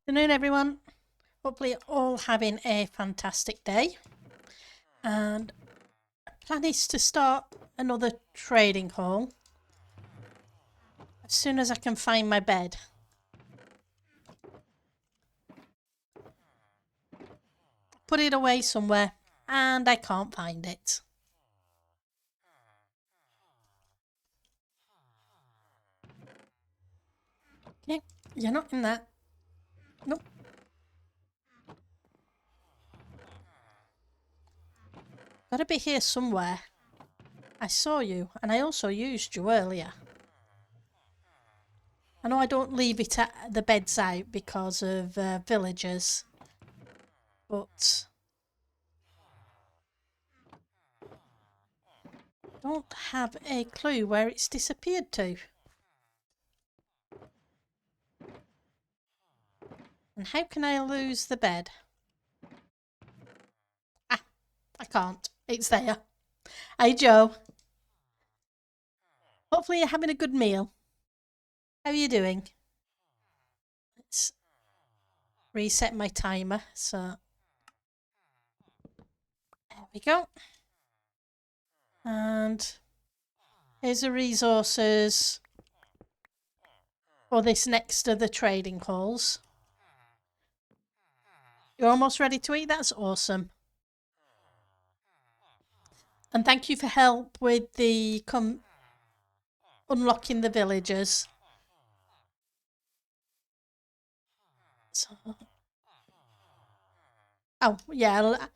Afternoon, everyone. Hopefully, you're all having a fantastic day. And plan is to start another trading hall as soon as I can find my bed. Put it away somewhere, and I can't find it. Okay, you're not in that. Nope. Gotta be here somewhere. I saw you, and I also used you earlier. I know I don't leave it at the bedside because of villagers, but don't have a clue where it's disappeared to. And how can I lose the bed? Ah, I can't. It's there. Hey, Joe. Hopefully you're having a good meal. How are you doing? Let's reset my timer. So, there we go. And here's the resources for this next of the trading halls. You're almost ready to eat? That's awesome. And thank you for help with the unlocking the villagers. So, oh yeah,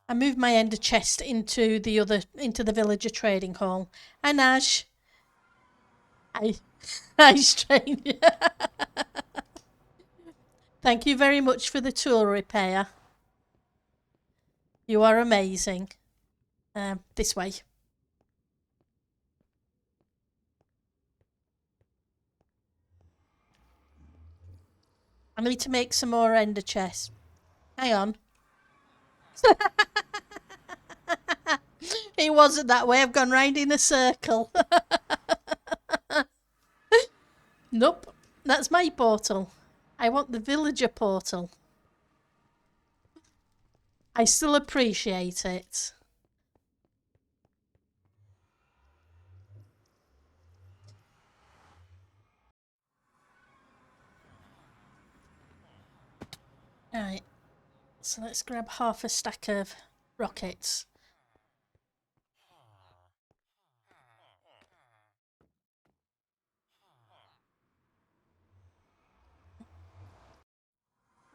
I moved my ender chest into the villager trading hall. Hi Nash. Hi stranger. Thank you very much for the tool repair. You are amazing. This way. I need to make some more ender chests. Hang on. It wasn't that way. I've gone round in a circle. Nope. That's my portal. I want the villager portal. I still appreciate it. Right. So let's grab half a stack of rockets.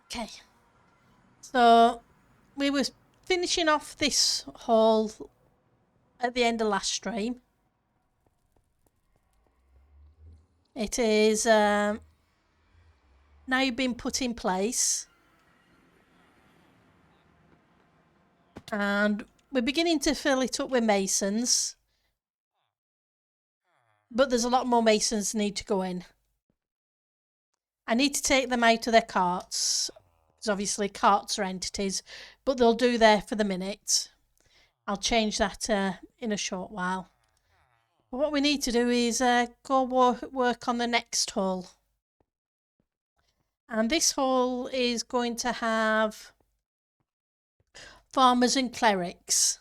Okay. So we were finishing off this haul at the end of last stream. It is now been put in place. And we're beginning to fill it up with masons. But there's a lot more masons need to go in. I need to take them out of their carts. Because obviously carts are entities. But they'll do there for the minute. I'll change that in a short while. But what we need to do is go work on the next hall. And this hall is going to have farmers and clerics.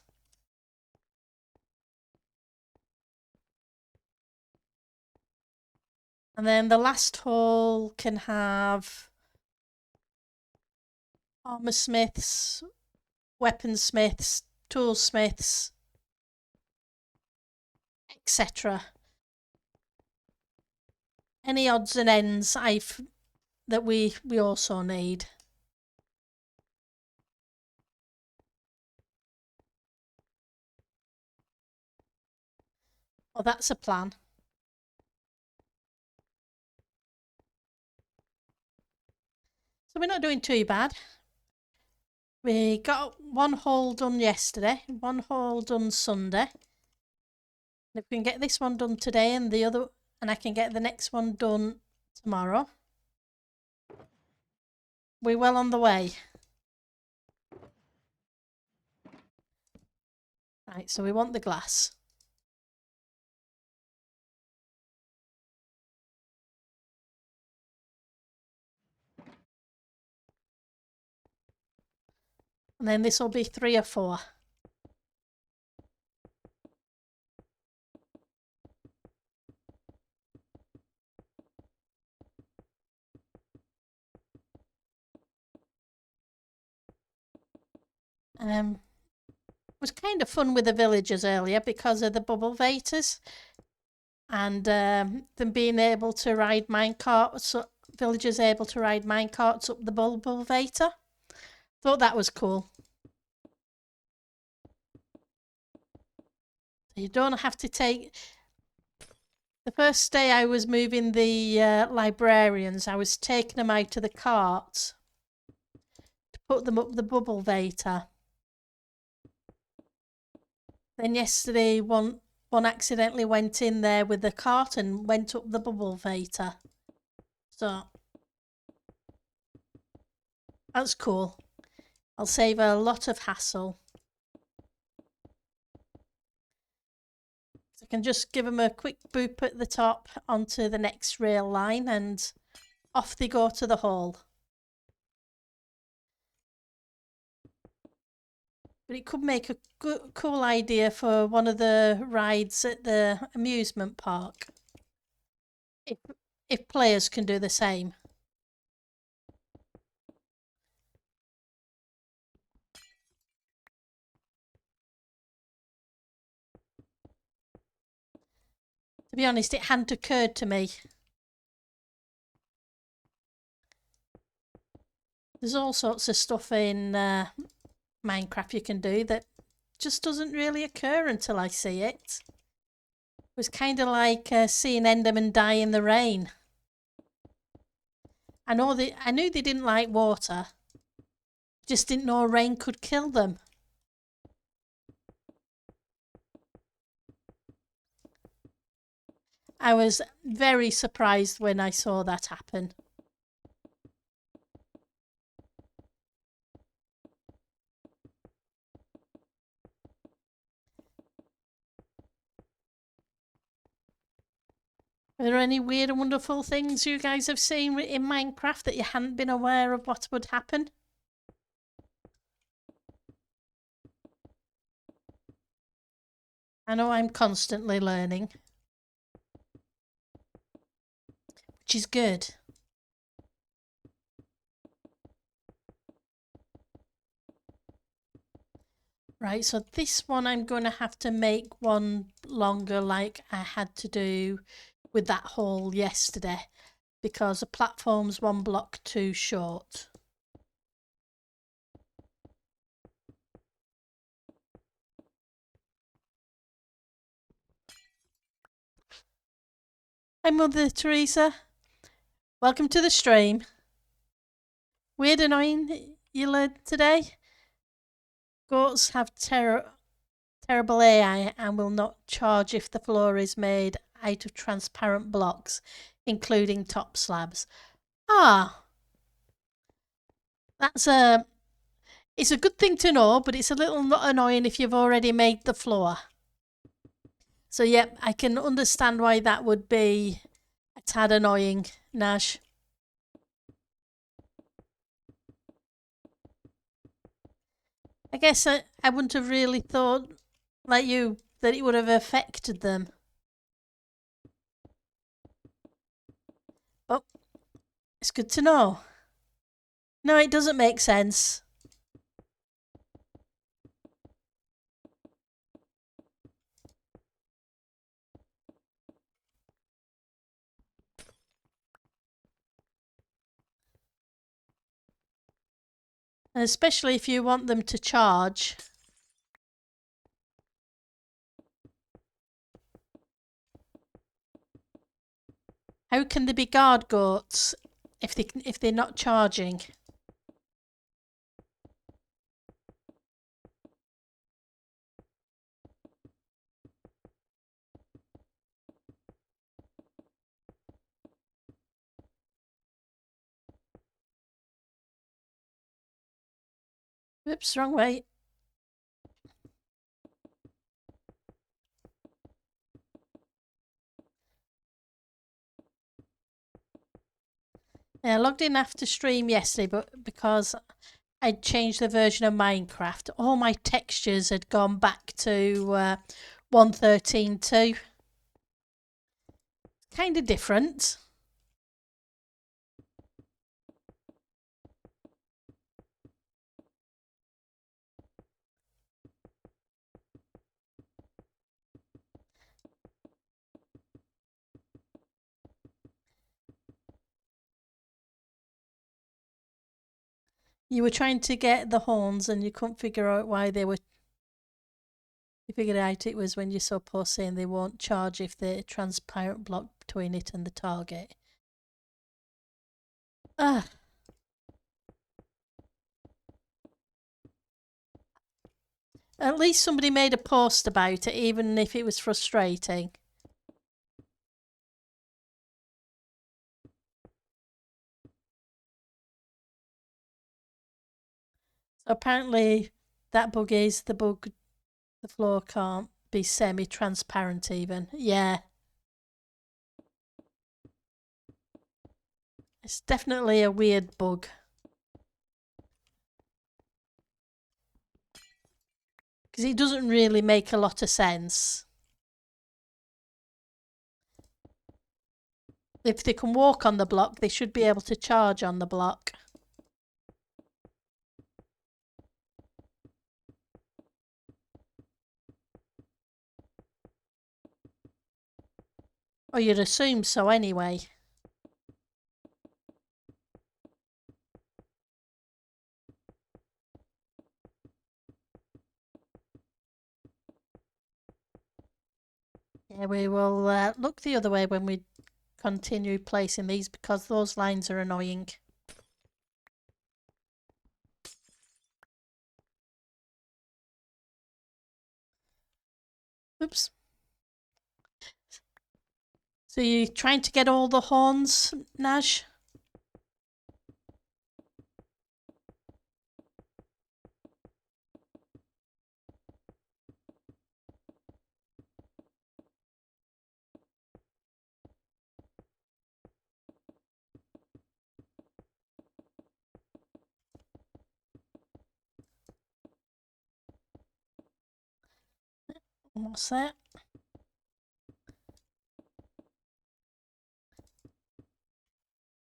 And then the last hall can have armor smiths, weaponsmiths, toolsmiths, etc. Any odds and ends that we also need. Well, that's a plan. So we're not doing too bad. We got one haul done yesterday, one haul done Sunday. And if we can get this one done today and I can get the next one done tomorrow, we're well on the way. Right, so we want the glass. And then this will be 3 or 4. It was kind of fun with the villagers earlier because of the bubble vators and them being able to ride minecarts. So villagers able to ride minecarts up the bubble vator. Thought that was cool. You don't have to take. The first day I was moving the librarians, I was taking them out of the cart to put them up the bubble vator. Then yesterday, one accidentally went in there with the cart and went up the bubble vator. So that's cool. I'll save a lot of hassle. I can just give them a quick boop at the top onto the next rail line and off they go to the hall. But it could make a cool idea for one of the rides at the amusement park. If players can do the same. To be honest, it hadn't occurred to me. There's all sorts of stuff in Minecraft you can do that just doesn't really occur until I see it. It was kind of like seeing Enderman die in the rain. I knew they didn't like water, just didn't know rain could kill them. I was very surprised when I saw that happen. Are there any weird and wonderful things you guys have seen in Minecraft that you hadn't been aware of what would happen? I know I'm constantly learning, which is good. Right, so this one I'm going to have to make one longer like I had to do with that hall yesterday because the platform's 1 block too short. Hi Mother Teresa, welcome to the stream. Weird annoying you learned today? Goats have terrible AI and will not charge if the floor is made out of transparent blocks, including top slabs. Ah, it's a good thing to know, but it's a little annoying if you've already made the floor. So yep, I can understand why that would be a tad annoying, Nash. I guess I wouldn't have really thought, like you, that it would have affected them. But it's good to know. No, it doesn't make sense. And especially if you want them to charge. How can they be guard goats if they're not charging? Oops, wrong way. Yeah, I logged in after stream yesterday, but because I'd changed the version of Minecraft, all my textures had gone back to 1.13.2. Kind of different. You were trying to get the horns and you couldn't figure out why they were. You figured out it was when you saw posts saying they won't charge if the transparent block between it and the target. Ah. At least somebody made a post about it, even if it was frustrating. So apparently that bug is the bug. The floor can't be semi-transparent even. Yeah. It's definitely a weird bug. Because it doesn't really make a lot of sense. If they can walk on the block, they should be able to charge on the block. Or you'd assume so anyway. Yeah, we will look the other way when we continue placing these because those lines are annoying. Oops. So you're trying to get all the horns, Nash? Almost there.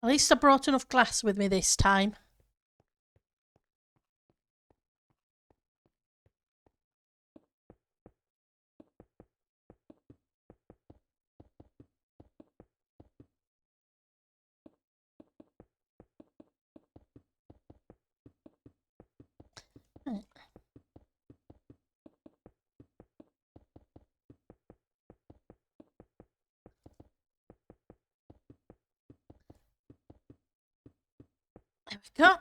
At least I brought enough glass with me this time. Right. There we go.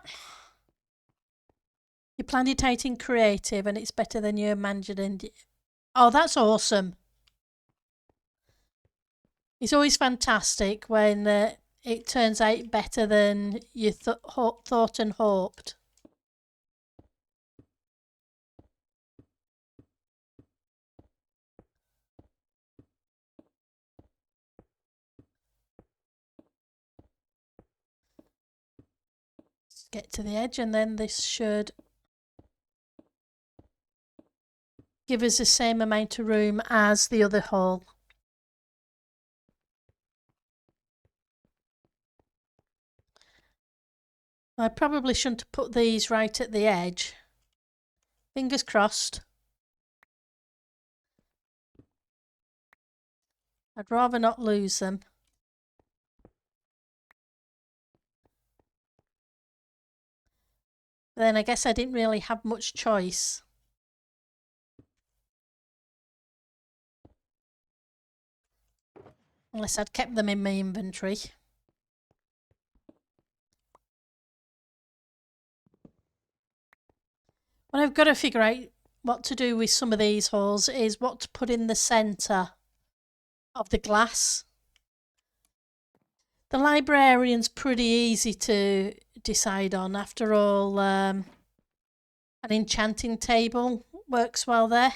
You planned it out in creative and it's better than you imagined. Oh, that's awesome. It's always fantastic when it turns out better than you thought and hoped. Let's get to the edge and then this should give us the same amount of room as the other hole. I probably shouldn't have put these right at the edge. Fingers crossed. I'd rather not lose them. Then I guess I didn't really have much choice. Unless I'd kept them in my inventory. What I've got to figure out what to do with some of these holes is what to put in the centre of the glass. The librarian's pretty easy to decide on. After all, an enchanting table works well there.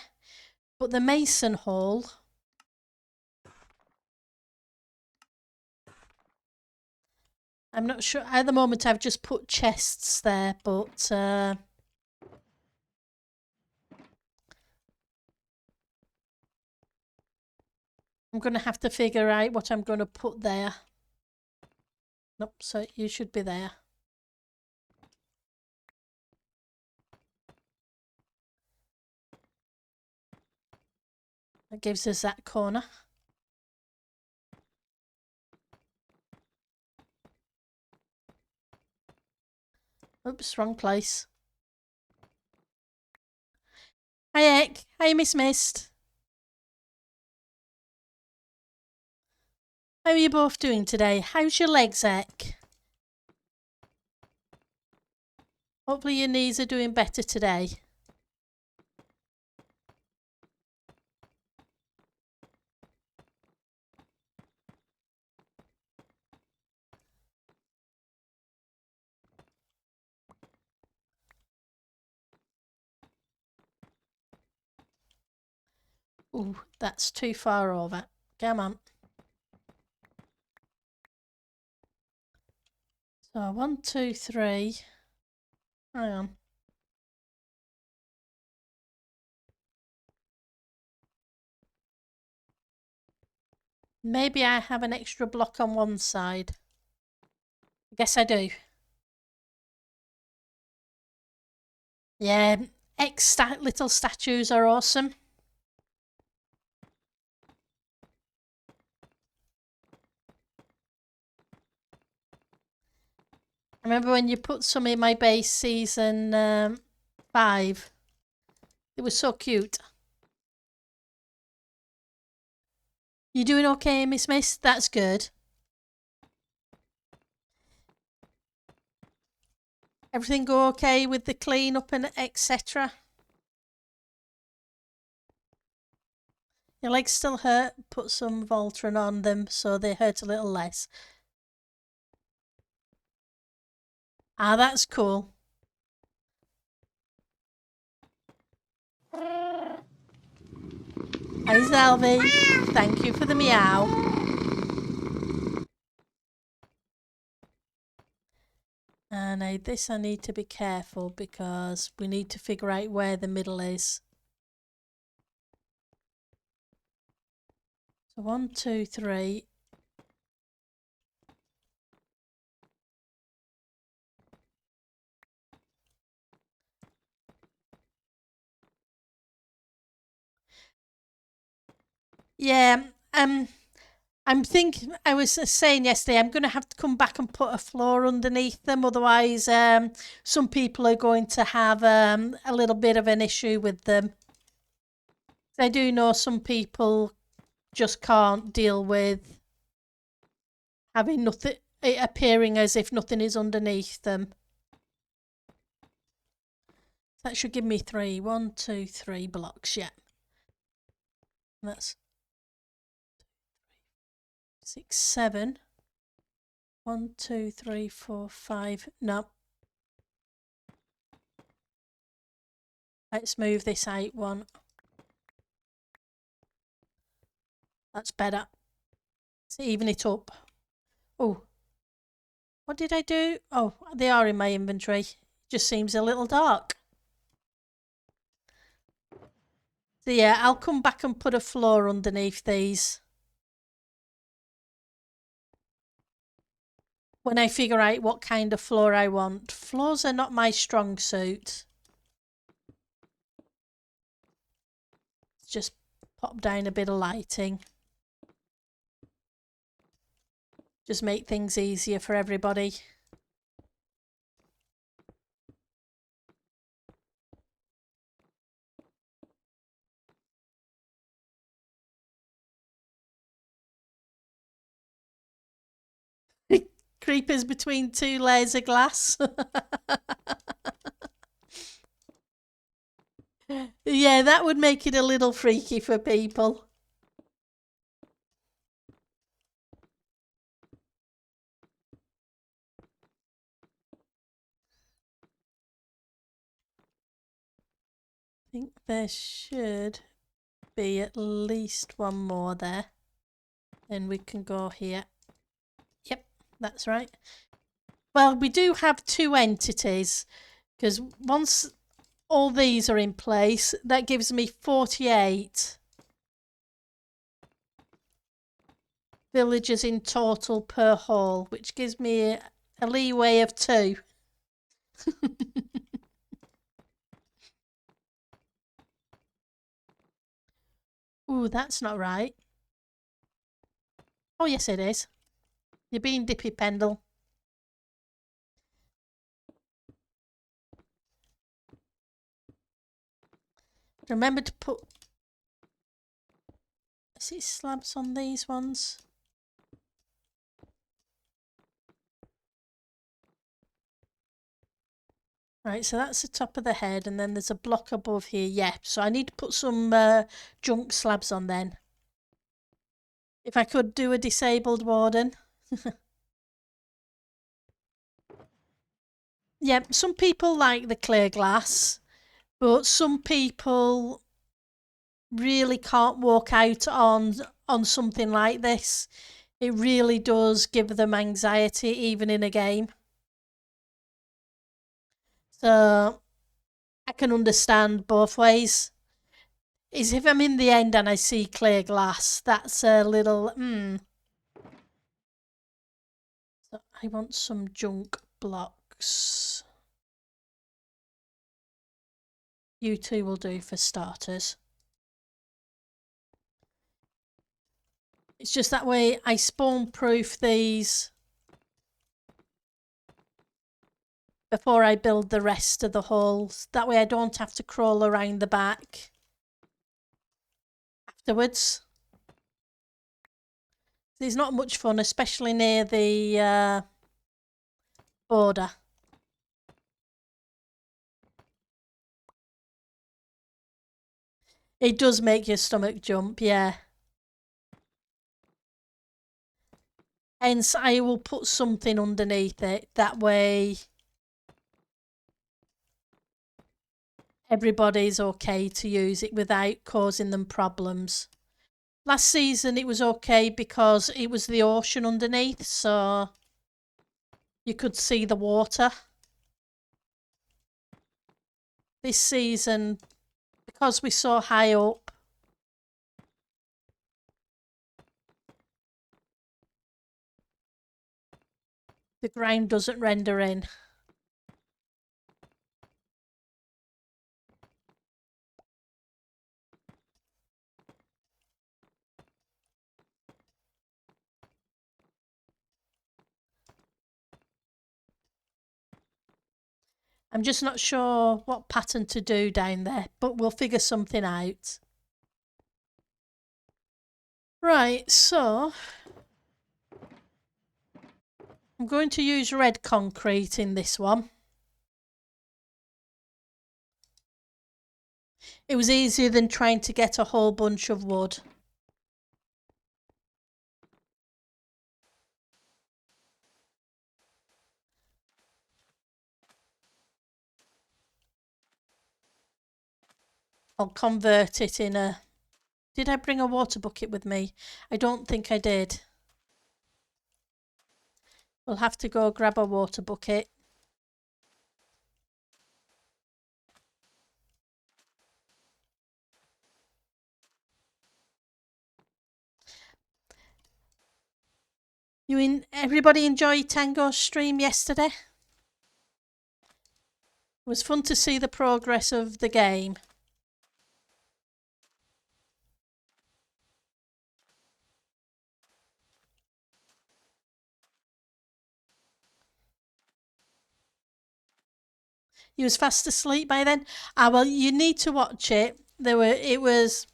But the mason hole, I'm not sure. At the moment, I've just put chests there, but I'm going to have to figure out what I'm going to put there. Nope, so you should be there. That gives us that corner. Oops, wrong place. Hi, Eck. Hi, Miss Mist. How are you both doing today? How's your legs, Eck? Hopefully your knees are doing better today. Ooh, that's too far over. Come on. So 1, 2, 3. Hang on. Maybe I have an extra block on one side. I guess I do. Yeah, little statues are awesome. I remember when you put some in my base season 5. It was so cute. You doing okay, Miss Miss? That's good. Everything go okay with the clean up and etc.? Your legs still hurt? Put some Voltron on them so they hurt a little less. Ah, that's cool. Hi, Zelvy. Thank you for the meow. And now this I need to be careful because we need to figure out where the middle is. So 1, 2, 3. Yeah, I was saying yesterday, I'm going to have to come back and put a floor underneath them. Otherwise, some people are going to have a little bit of an issue with them. I do know some people just can't deal with having nothing, it appearing as if nothing is underneath them. That should give me 3. 1, 2, 3 blocks. Yeah, that's 6, 7. 1, 2, 3, 4, 5. No. Let's move this out 1. That's better. Let's even it up. Oh, what did I do? Oh, they are in my inventory. Just seems a little dark. So yeah, I'll come back and put a floor underneath these when I figure out what kind of floor I want. Floors are not my strong suit. Just pop down a bit of lighting. Just make things easier for everybody. Creepers between 2 layers of glass. Yeah, that would make it a little freaky for people. I think there should be at least one more there. Then we can go here. Yep, that's right. Well, we do have two entities, because once all these are in place, that gives me 48 villagers in total per hall, which gives me a leeway of 2. Ooh, that's not right. Oh, yes, it is. You're being dippy, Pendle. Remember to put... Is it slabs on these ones? Right, so that's the top of the head, and then there's a block above here. Yeah, so I need to put some junk slabs on then. If I could do a disabled warden. Yeah, some people like the clear glass, but some people really can't walk out on something like this. It really does give them anxiety, even in a game. So I can understand both ways. Is if I'm in the end and I see clear glass, that's a little So I want some junk blocks. You two will do for starters. It's just that way I spawn proof these before I build the rest of the halls. That way I don't have to crawl around the back afterwards. It's not much fun, especially near the border. It does make your stomach jump, yeah. Hence, I will put something underneath it. That way, everybody's okay to use it without causing them problems. Last season, it was okay because it was the ocean underneath, so you could see the water. This season, because we're so high up, the ground doesn't render in. I'm just not sure what pattern to do down there, but we'll figure something out. Right, so I'm going to use red concrete in this one. It was easier than trying to get a whole bunch of wood. I'll convert it in a... Did I bring a water bucket with me? I don't think I did. We'll have to go grab a water bucket. Everybody enjoy Tango's stream yesterday? It was fun to see the progress of the game. You was fast asleep by then? Well, you need to watch it. It was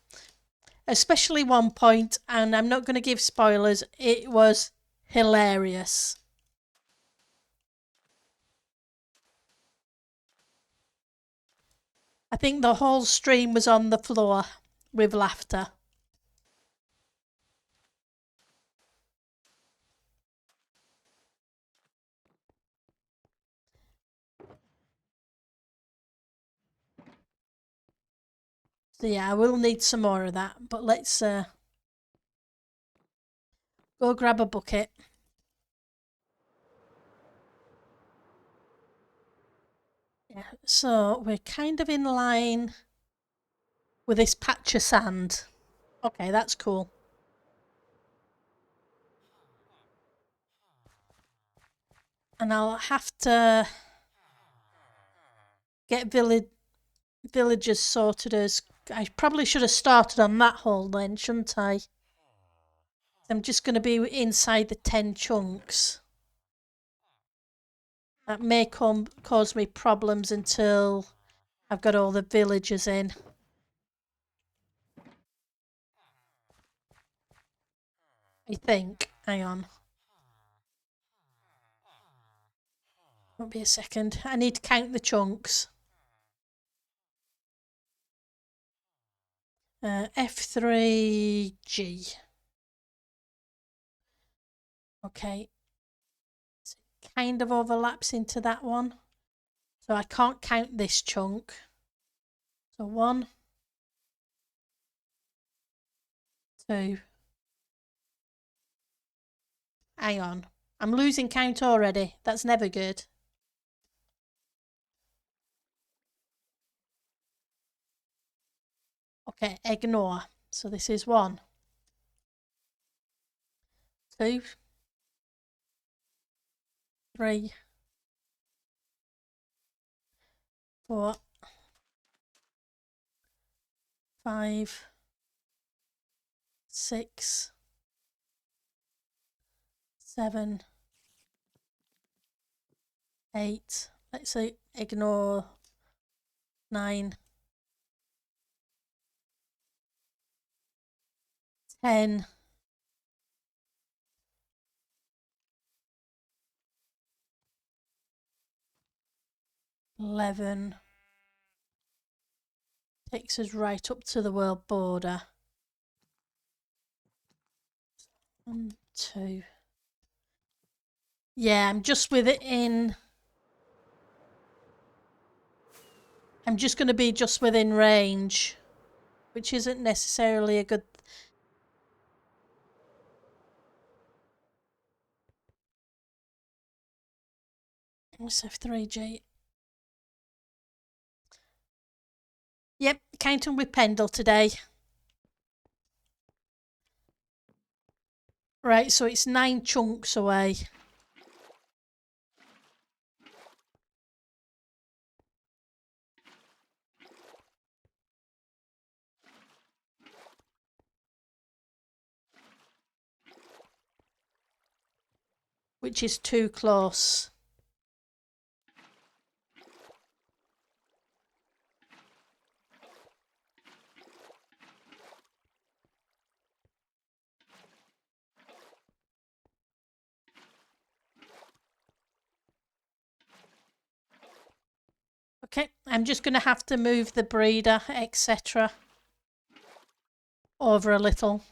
especially one point, and I'm not going to give spoilers, it was hilarious. I think the whole stream was on the floor with laughter. So yeah, I will need some more of that, but let's go grab a bucket. Yeah, so we're kind of in line with this patch of sand. Okay, that's cool. And I'll have to get villagers sorted as... I probably should have started on that hole then, shouldn't I? I'm just going to be inside the 10 chunks. That may cause me problems until I've got all the villagers in. I think. Hang on. Won't be a second. I need to count the chunks. F3G. Okay. So it kind of overlaps into that one. So I can't count this chunk. So 1, 2. Hang on. I'm losing count already. That's never good. Okay, ignore. So this is 1, 2, 3, 4, 5, 6, 7, 8. Let's say ignore 9, 10, 11. Takes us right up to the world border. 1, 2. Yeah, I'm just within. I'm just going to be just within range, which isn't necessarily a good. What's F3G? Yep, counting with Pendle today. Right, so it's 9 chunks away. Which is too close. Okay, I'm just going to have to move the breeder, etc. over a little.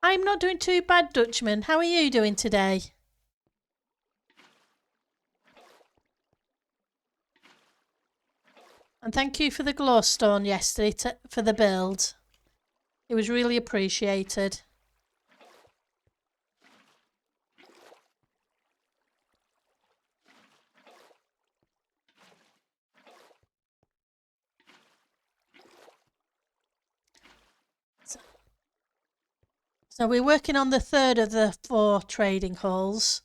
I'm not doing too bad, Dutchman. How are you doing today? And thank you for the glowstone yesterday for the build. It was really appreciated. So we're working on the 3rd of the 4 trading halls.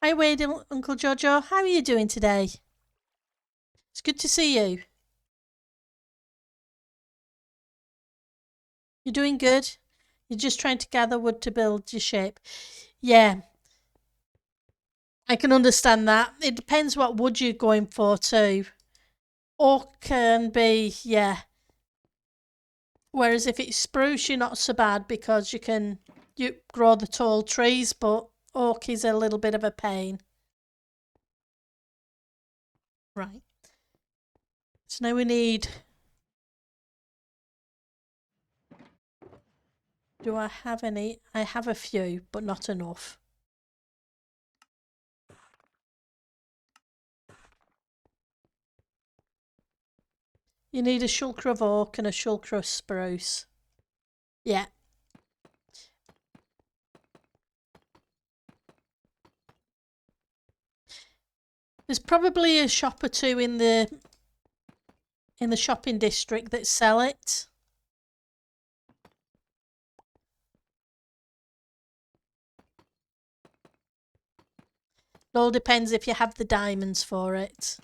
Hi Wade, Uncle Jojo. How are you doing today? It's good to see you. You're doing good? You're just trying to gather wood to build your ship. Yeah, I can understand that. It depends what wood you're going for too. Oak can be, yeah. Whereas if it's spruce, you're not so bad because you grow the tall trees, but oak is a little bit of a pain. Right. So now we need... Do I have any? I have a few, but not enough. You need a shulker of oak and a shulker of spruce. Yeah. There's probably a shop or two in the shopping district that sell it. It all depends if you have the diamonds for it.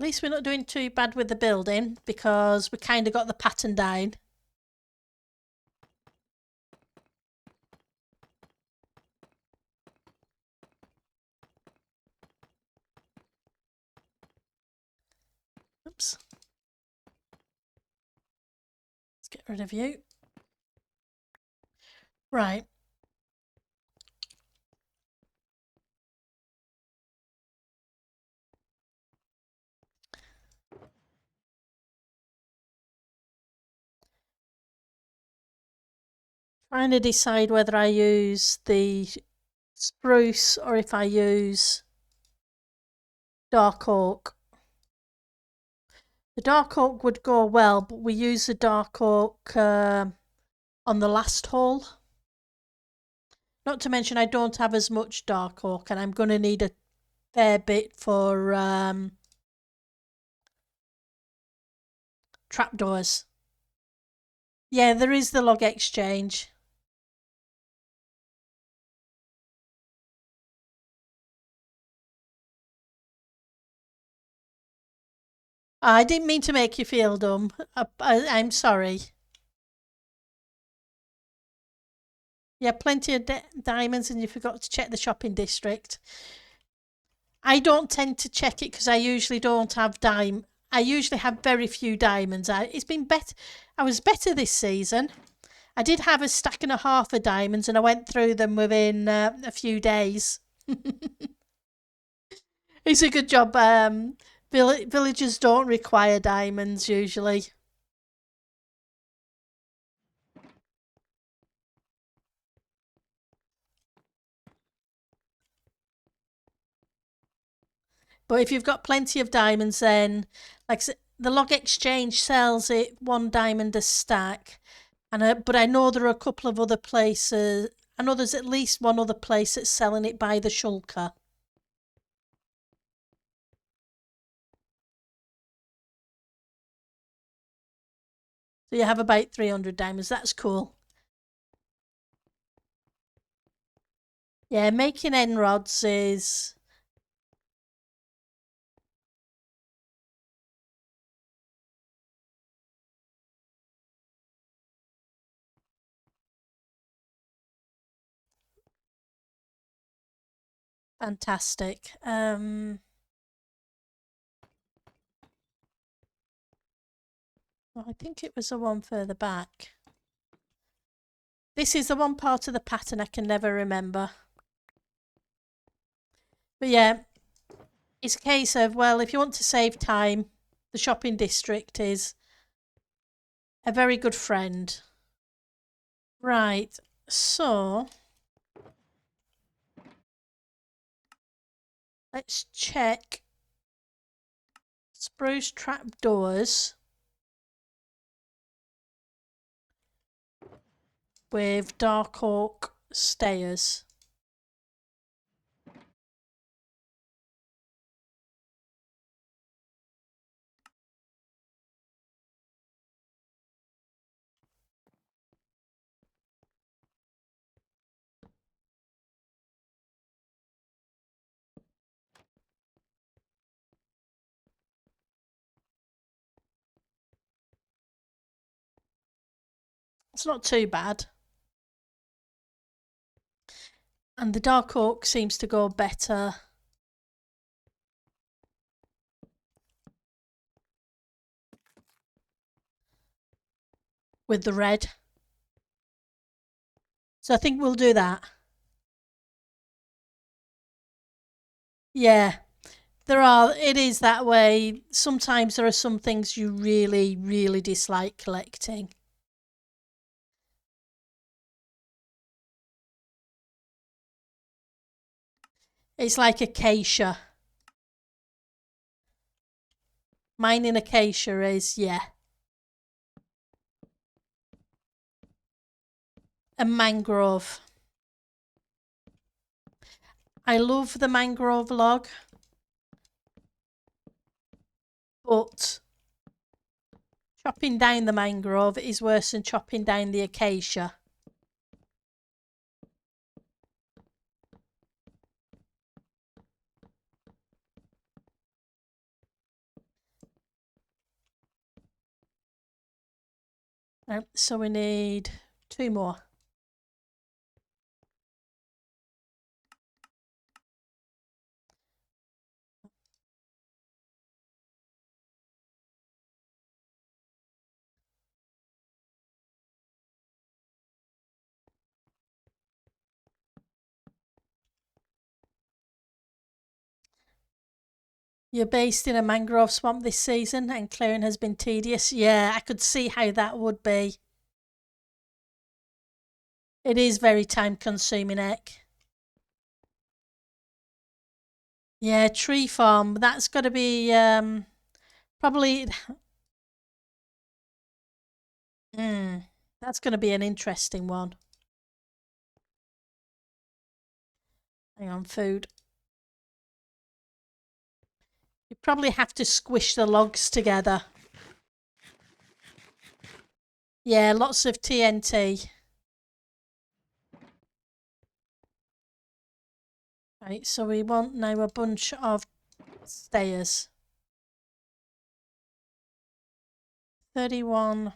At least we're not doing too bad with the building because we kind of got the pattern down. Oops. Let's get rid of you. Right. Trying to decide whether I use the spruce or if I use dark oak. The dark oak would go well, but we use the dark oak on the last haul. Not to mention I don't have as much dark oak and I'm going to need a fair bit for trapdoors. Yeah, there is the log exchange. I didn't mean to make you feel dumb. I'm sorry. You had plenty of diamonds and you forgot to check the shopping district. I don't tend to check it because I usually don't have I usually have very few diamonds. It's been better. I was better this season. I did have a stack and a half of diamonds and I went through them within a few days. It's a good job. Villagers don't require diamonds usually. But if you've got plenty of diamonds, then like the log exchange sells it 1 diamond a stack, but I know there are a couple of other places. I know there's at least one other place that's selling it by the shulker. So you have about 300 diamonds. That's cool. Yeah, making end rods is fantastic. Well, I think it was the one further back. This is the one part of the pattern I can never remember. But yeah, it's a case of, well, if you want to save time, the shopping district is a very good friend. Right, so let's check spruce trapdoors with dark oak stairs. It's not too bad. And the dark oak seems to go better with the red. So I think we'll do that. Yeah, it is that way. Sometimes there are some things you really, really dislike collecting. It's like acacia. Mine in acacia is, yeah. A mangrove. I love the mangrove log, but chopping down the mangrove is worse than chopping down the acacia. So we need 2 more. You're based in a mangrove swamp this season and clearing has been tedious. Yeah, I could see how that would be. It is very time consuming, Ek. Yeah, tree farm. That's got to be probably. That's going to be an interesting one. Hang on, food. You probably have to squish the logs together. Yeah, lots of TNT. Right, so we want now a bunch of stairs. 31.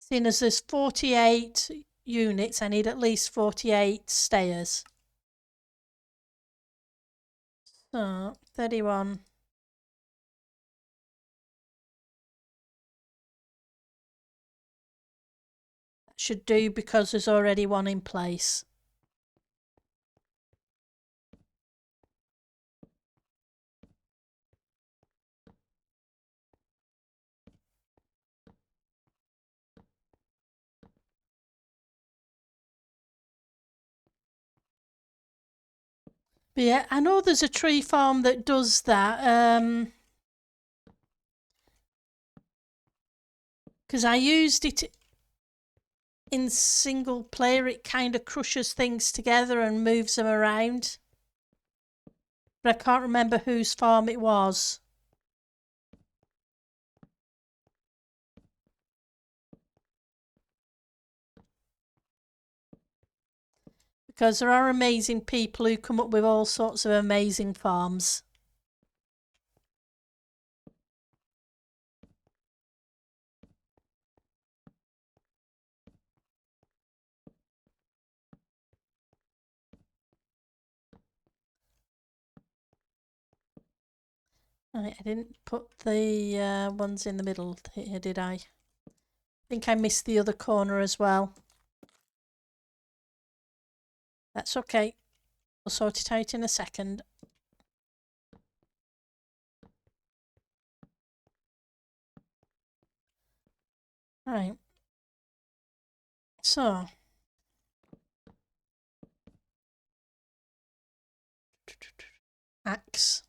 Seeing as there's 48 units, I need at least 48 stairs. So, 31. That should do because there's already one in place. But yeah, I know there's a tree farm that does that. Because I used it in single player, it kind of crushes things together and moves them around. But I can't remember whose farm it was. Because there are amazing people who come up with all sorts of amazing farms. Right, I didn't put the ones in the middle here, did I? I think I missed the other corner as well. That's okay. We'll sort it out in a second. Right. So. Axe.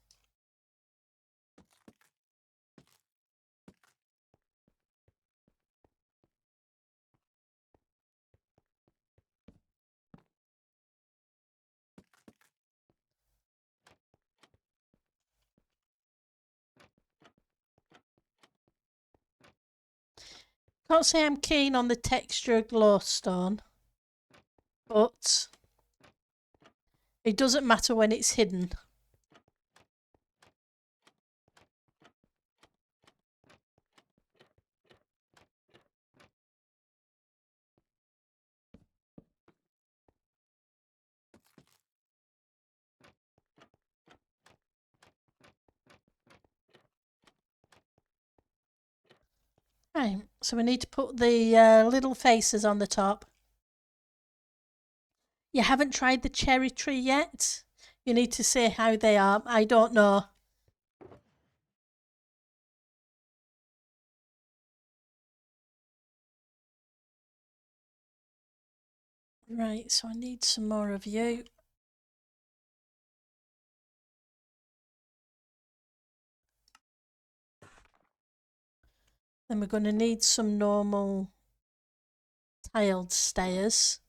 Can't say I'm keen on the texture of glowstone, but it doesn't matter when it's hidden. Right, so we need to put the little faces on the top. You haven't tried the cherry tree yet? You need to see how they are. I don't know. Right, so I need some more of you. Then we're going to need some normal tiled stairs.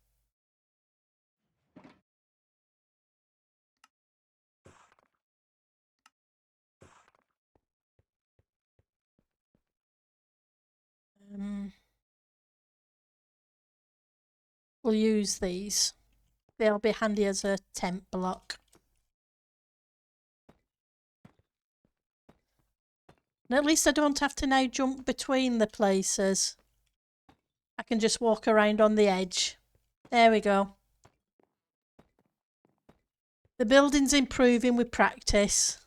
We'll use these. They'll be handy as a tent block. And at least I don't have to now jump between the places. I can just walk around on the edge. There we go. The building's improving with practice.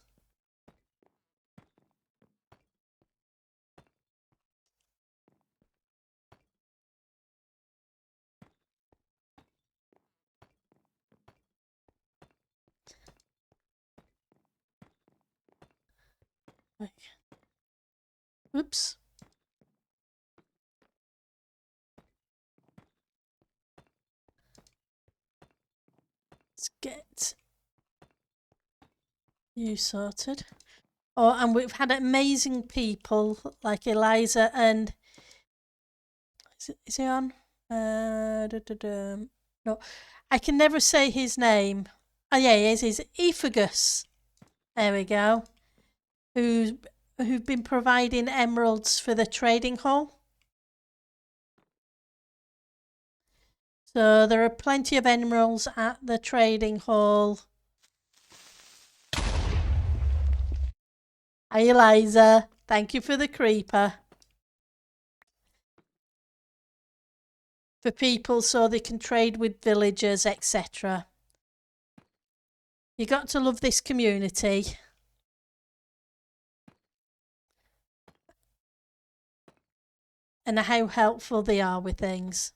Oops. Let's get you sorted. Oh, and we've had amazing people like Eliza and is he on? No, I can never say his name. Oh yeah, he is. He's Ephagus. There we go. Who've been providing emeralds for the trading hall. So there are plenty of emeralds at the trading hall. Hi Eliza, thank you for the creeper. For people so they can trade with villagers, etc. You got to love this community. And how helpful they are with things.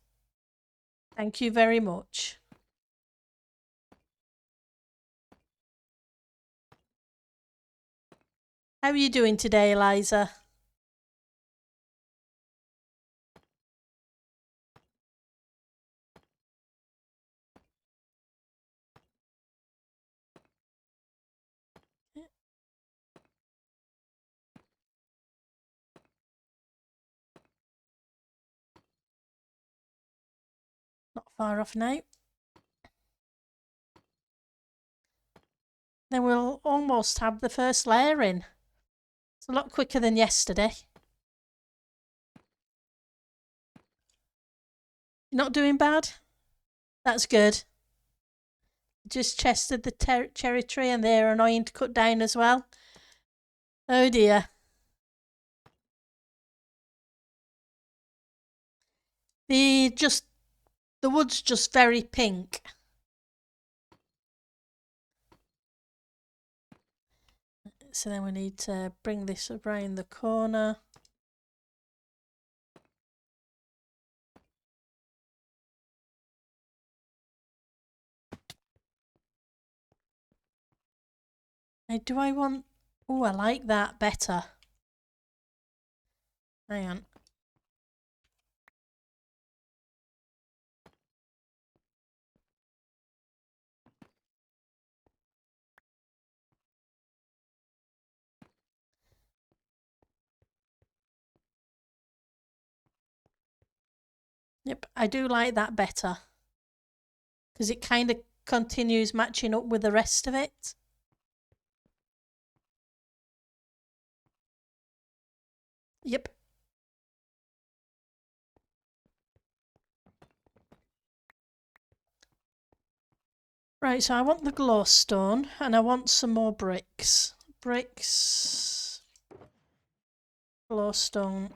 Thank you very much. How are you doing today, Eliza? Not far off now. Then we'll almost have the first layer in. It's a lot quicker than yesterday. Not doing bad? That's good. Just chested the cherry tree and they're annoying to cut down as well. Oh dear. The wood's just very pink. So then we need to bring this around the corner. Now, do I want... Oh, I like that better. Hang on. Yep, I do like that better. Because it kind of continues matching up with the rest of it. Yep. Right, so I want the glowstone and I want some more bricks. Bricks. Glowstone.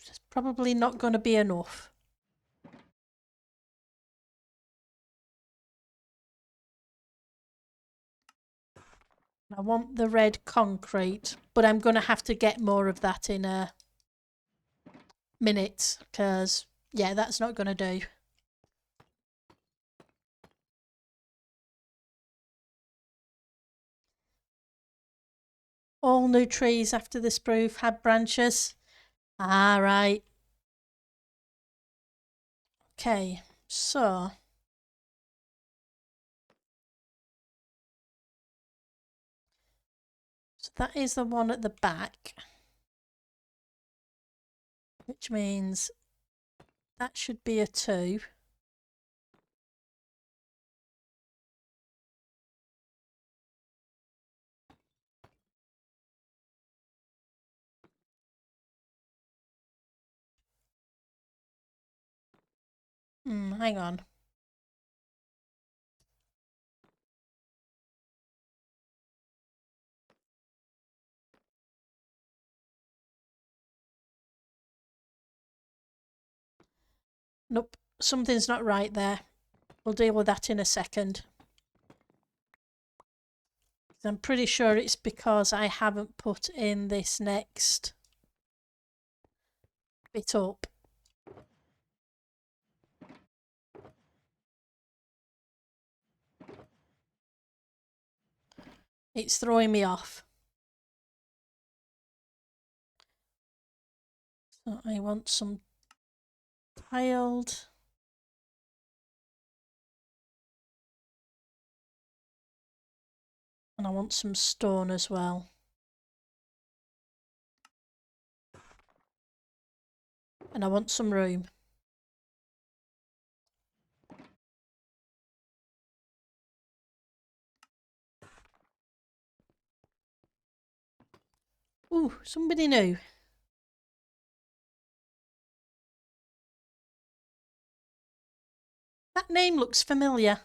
It's probably not going to be enough. I want the red concrete, but I'm going to have to get more of that in a minute because, yeah, that's not going to do. All new trees after the spruce had branches. Ah, right. Okay, so that is the one at the back, which means that should be a 2. Hang on. Nope, something's not right there. We'll deal with that in a second. I'm pretty sure it's because I haven't put in this next bit up. It's throwing me off. So I want some tiled. And I want some stone as well. And I want some room. Ooh, somebody new. That name looks familiar.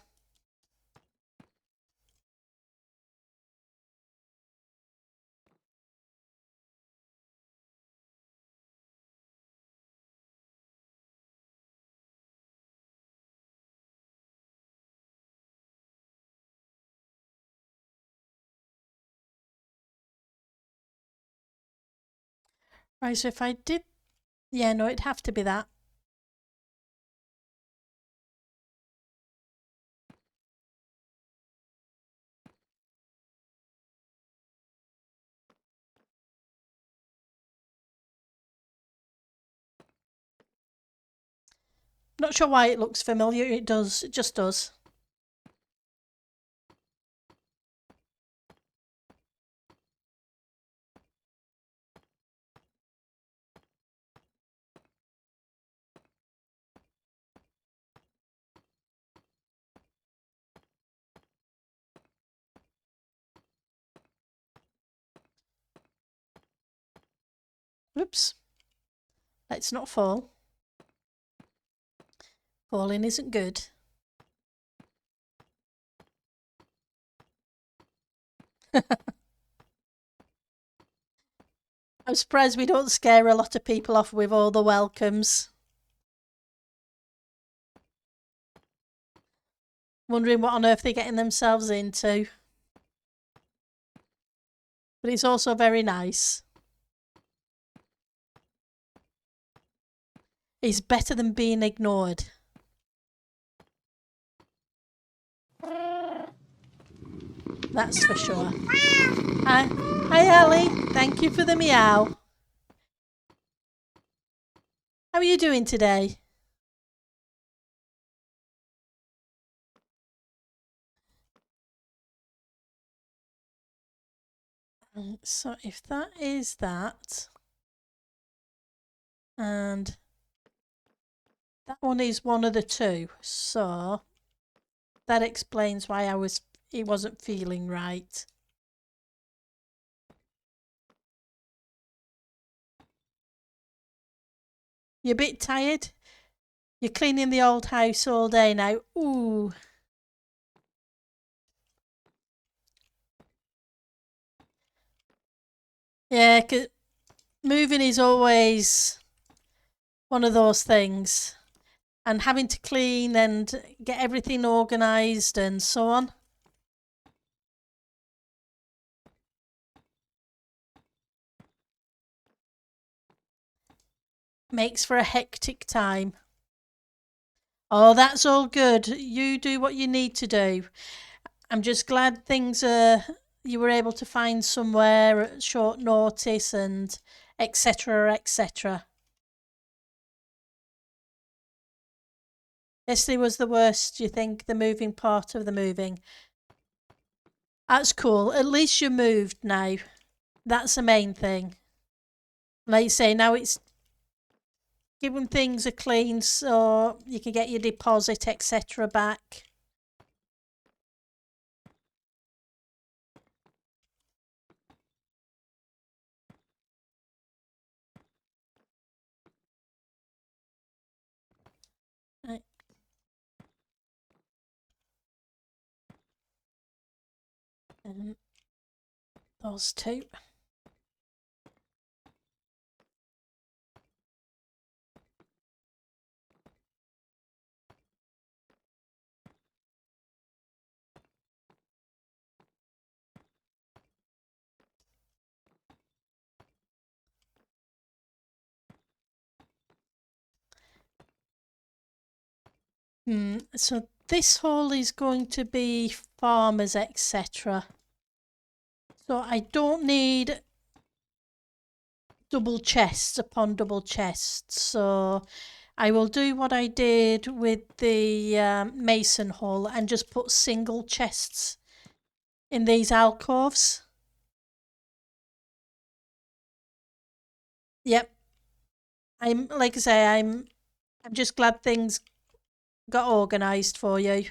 Right, so if I did... Yeah, no, it'd have to be that. Not sure why it looks familiar. It does. It just does. Oops. Let's not fall. Falling isn't good. I'm surprised we don't scare a lot of people off with all the welcomes. Wondering what on earth they're getting themselves into. But it's also very nice. It's better than being ignored. That's for sure. Hi, Ellie. Thank you for the meow. How are you doing today? So if that is that, and that one is one of the 2, so that explains why it wasn't feeling right. You're a bit tired? You're cleaning the old house all day now. Ooh. Yeah, 'cause moving is always one of those things. And having to clean and get everything organised and so on. Makes for a hectic time. Oh, that's all good. You do what you need to do. I'm just glad things are, you were able to find somewhere at short notice and etc. etc. Yesterday was the worst, you think, the moving part of the moving? That's cool. At least you moved now. That's the main thing. Like you say, now it's giving things a clean so you can get your deposit, etc. back. Right. And those two. So this hall is going to be farmers, etc. So I don't need double chests upon double chests. So I will do what I did with the mason hall and just put single chests in these alcoves. Yep. I'm like I say, I'm just glad things got organised for you.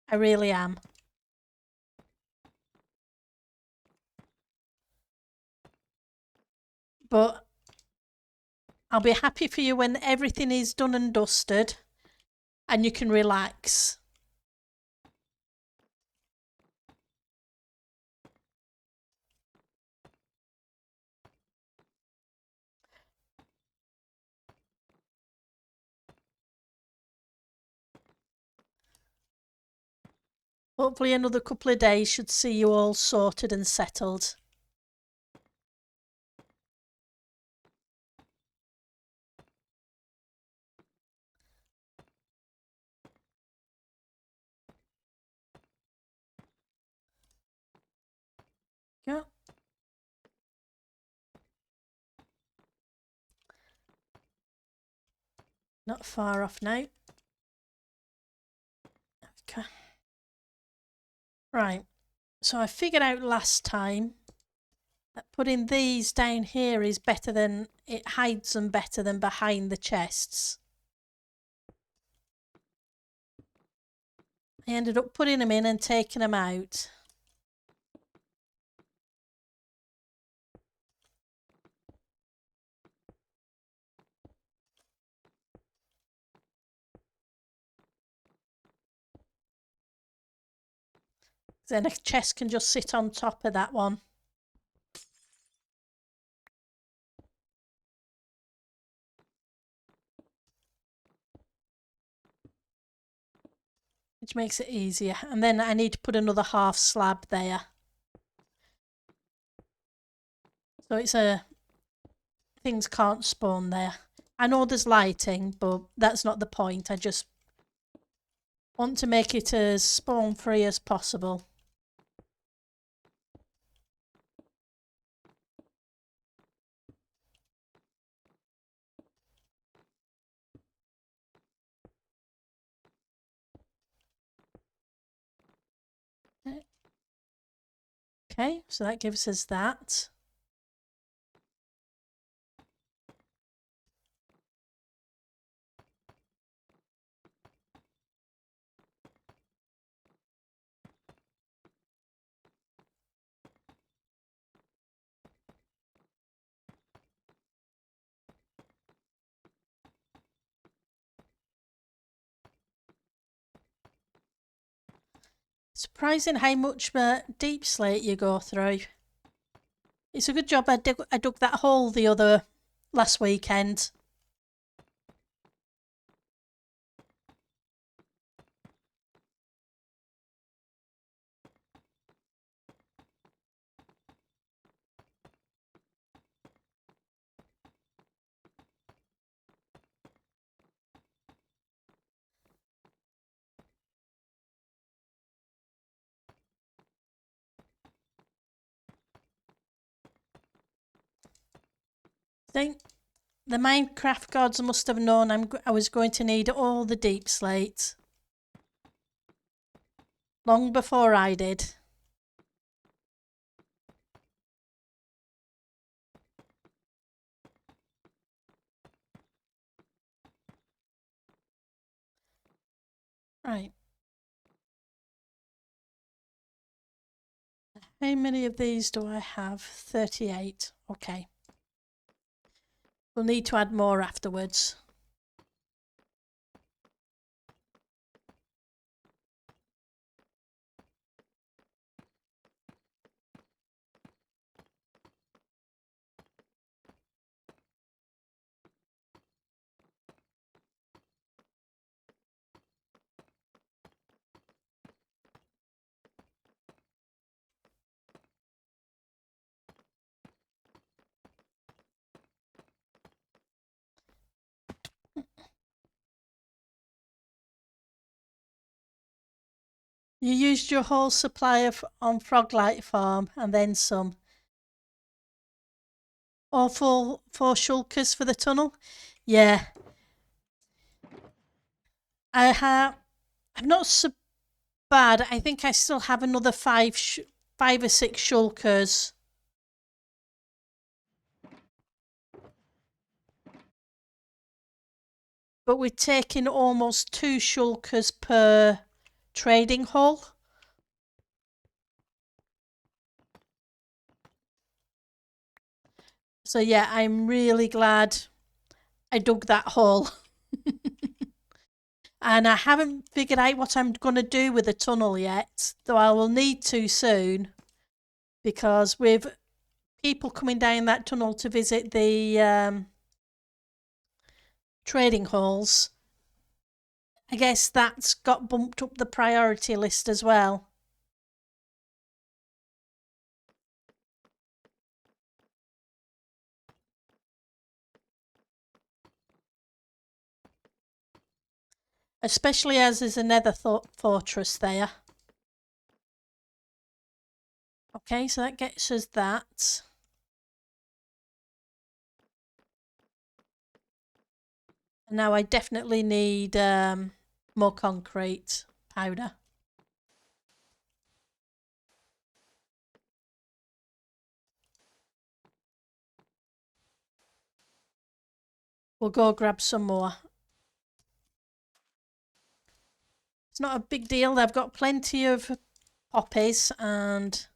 I really am. But I'll be happy for you when everything is done and dusted and you can relax. Hopefully another couple of days should see you all sorted and settled. Yeah. Not far off now. Okay. Right. So I figured out last time that putting these down here is better than, it hides them better than behind the chests. I ended up putting them in and taking them out. Then a chest can just sit on top of that one. Which makes it easier. And then I need to put another half slab there. So it's things can't spawn there. I know there's lighting, but that's not the point. I just want to make it as spawn free as possible. Okay, so that gives us that. Surprising how much deep slate you go through. It's a good job I dug that hole last weekend. think the Minecraft gods must have known I was going to need all the deep slate long before I did. Right. How many of these do I have? 38. Okay. We'll need to add more afterwards. You used your whole supply on Froglight Farm and then some. All four shulkers for the tunnel? Yeah. I'm not so bad. I think I still have another five or six shulkers. But we're taking almost 2 shulkers per trading hall. So yeah, I'm really glad I dug that hole. And I haven't figured out what I'm going to do with the tunnel yet, though I will need to soon, because with people coming down that tunnel to visit the trading halls, I guess that's got bumped up the priority list as well. Especially as there's a nether fortress there. Okay, so that gets us that. And now I definitely need more concrete powder. We'll go grab some more. It's not a big deal. They've got plenty of poppies and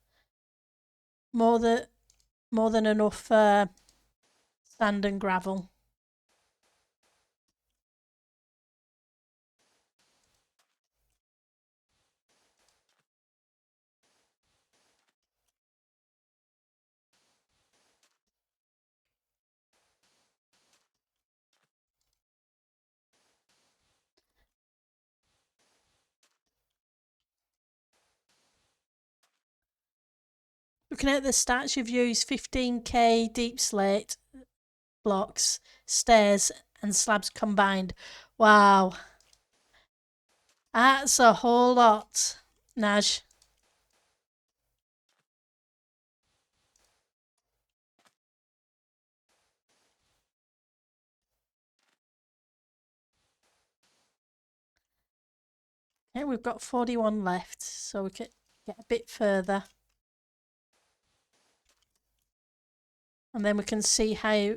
more than enough sand and gravel. Looking at the stats, you've used 15k deep slate blocks, stairs, and slabs combined. Wow. That's a whole lot, Naj. Okay, we've got 41 left, so we can get a bit further. And then we can see how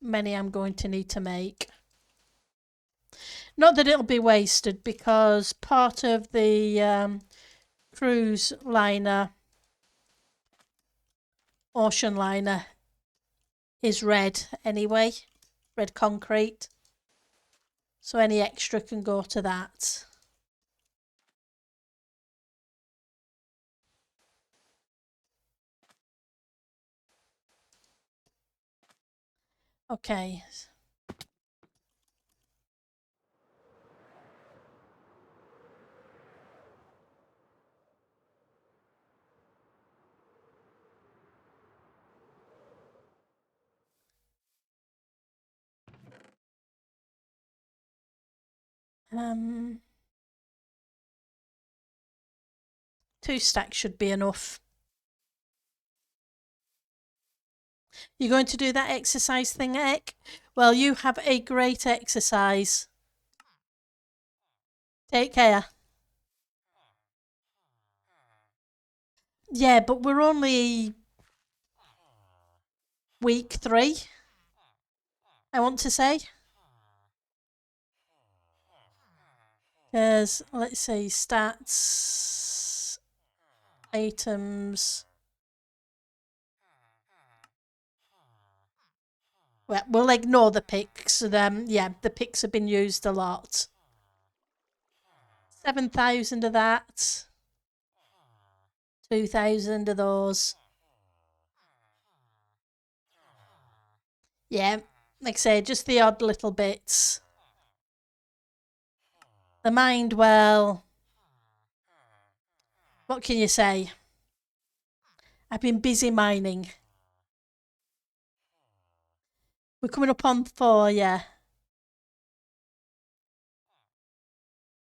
many I'm going to need to make. Not that it'll be wasted, because part of the cruise liner, ocean liner, is red anyway, red concrete. So any extra can go to that. Okay. Um, 2 stacks should be enough. You're going to do that exercise thing, Ek? Well, you have a great exercise. Take care. Yeah, but we're only week 3, I want to say. Because, let's see, stats, items. Well, we'll ignore the pics. Yeah, the pics have been used a lot. 7,000 of that. 2,000 of those. Yeah, like I say, just the odd little bits. The mind, well, what can you say? I've been busy mining. We're coming up on 4, yeah.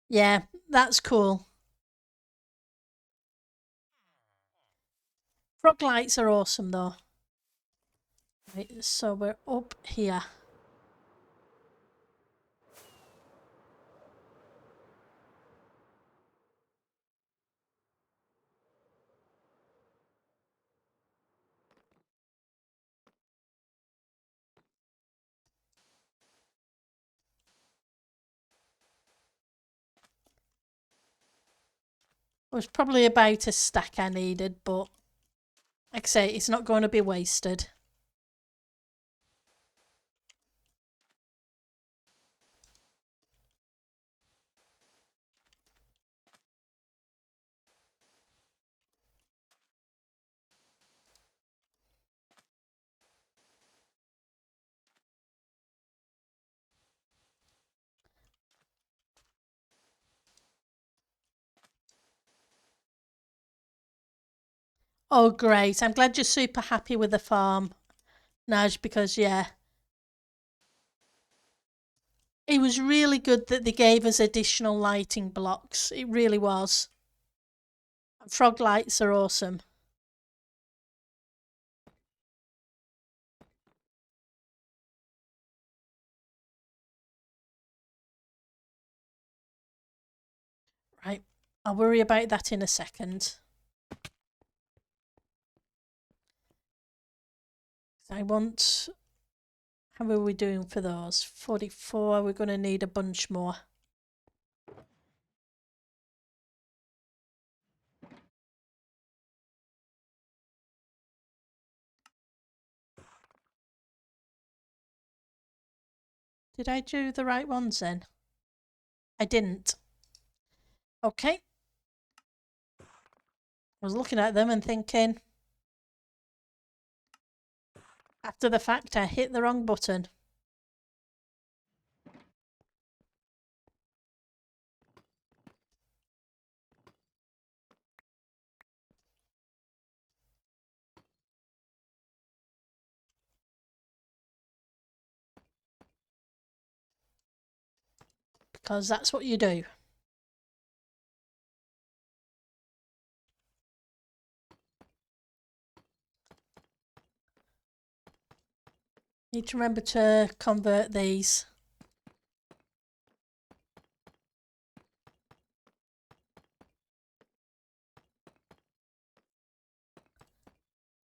Yeah, that's cool. Frog lights are awesome though. Right, so we're up here. It was probably about a stack I needed, but like I say, it's not going to be wasted. Oh, great. I'm glad you're super happy with the farm, Naj, because yeah, it was really good that they gave us additional lighting blocks. It really was. Frog lights are awesome. Right, I'll worry about that in a second. I want. How are we doing for those? 44. We're going to need a bunch more. Did I do the right ones then? I didn't. Okay. I was looking at them and thinking, after the fact, I hit the wrong button. Because that's what you do. Need to remember to convert these.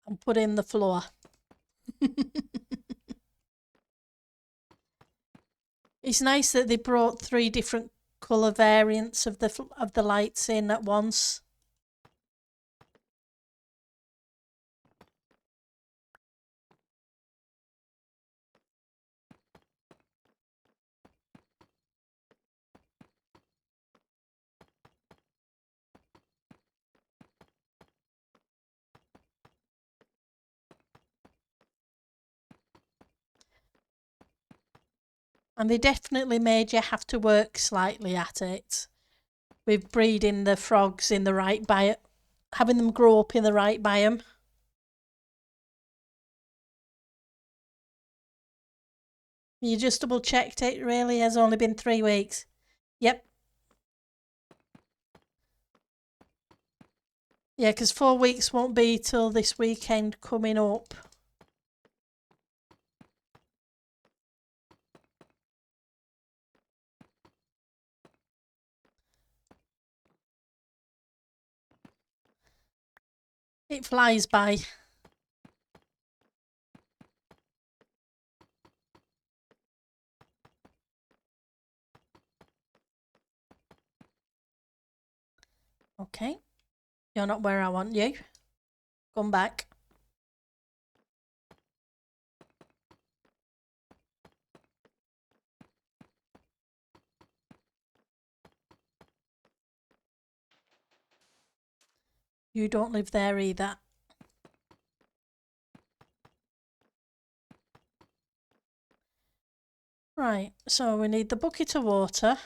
And put in the floor. It's nice that they brought 3 different colour variants of the lights in at once. And they definitely made you have to work slightly at it. With breeding the frogs in the right biome, having them grow up in the right biome. You just double checked it, really has only been 3 weeks. Yep. Yeah, because 4 weeks won't be till this weekend coming up. It flies by. Okay. You're not where I want you. Come back. You don't live there either. Right, so we need the bucket of water.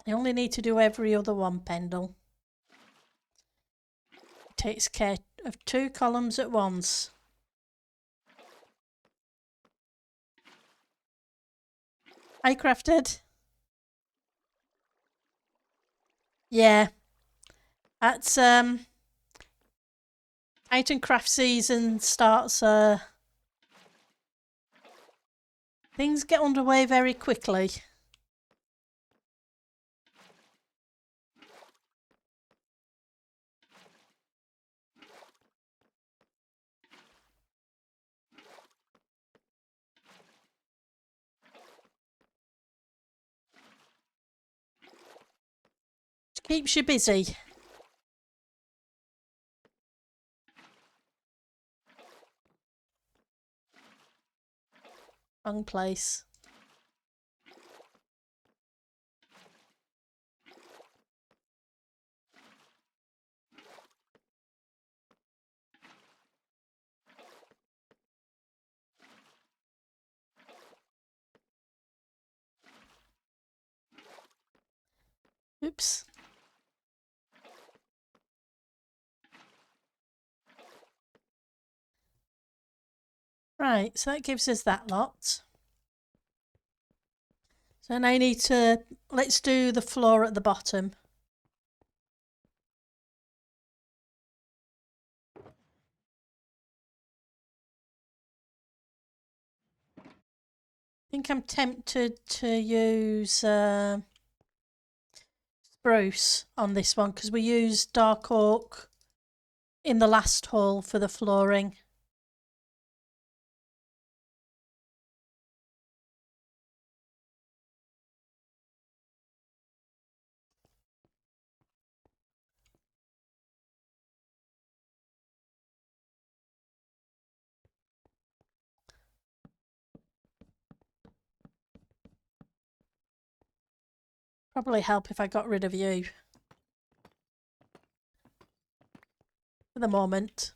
You only need to do every other one, Pendle. It takes care of 2 columns at once. I crafted. Yeah. That's Titancraft season starts things get underway very quickly. It keeps you busy. Wrong place. Oops. Right, so that gives us that lot. So now I need to, let's do the floor at the bottom. I think I'm tempted to use spruce on this one because we used dark oak in the last haul for the flooring. Probably help if I got rid of you for the moment.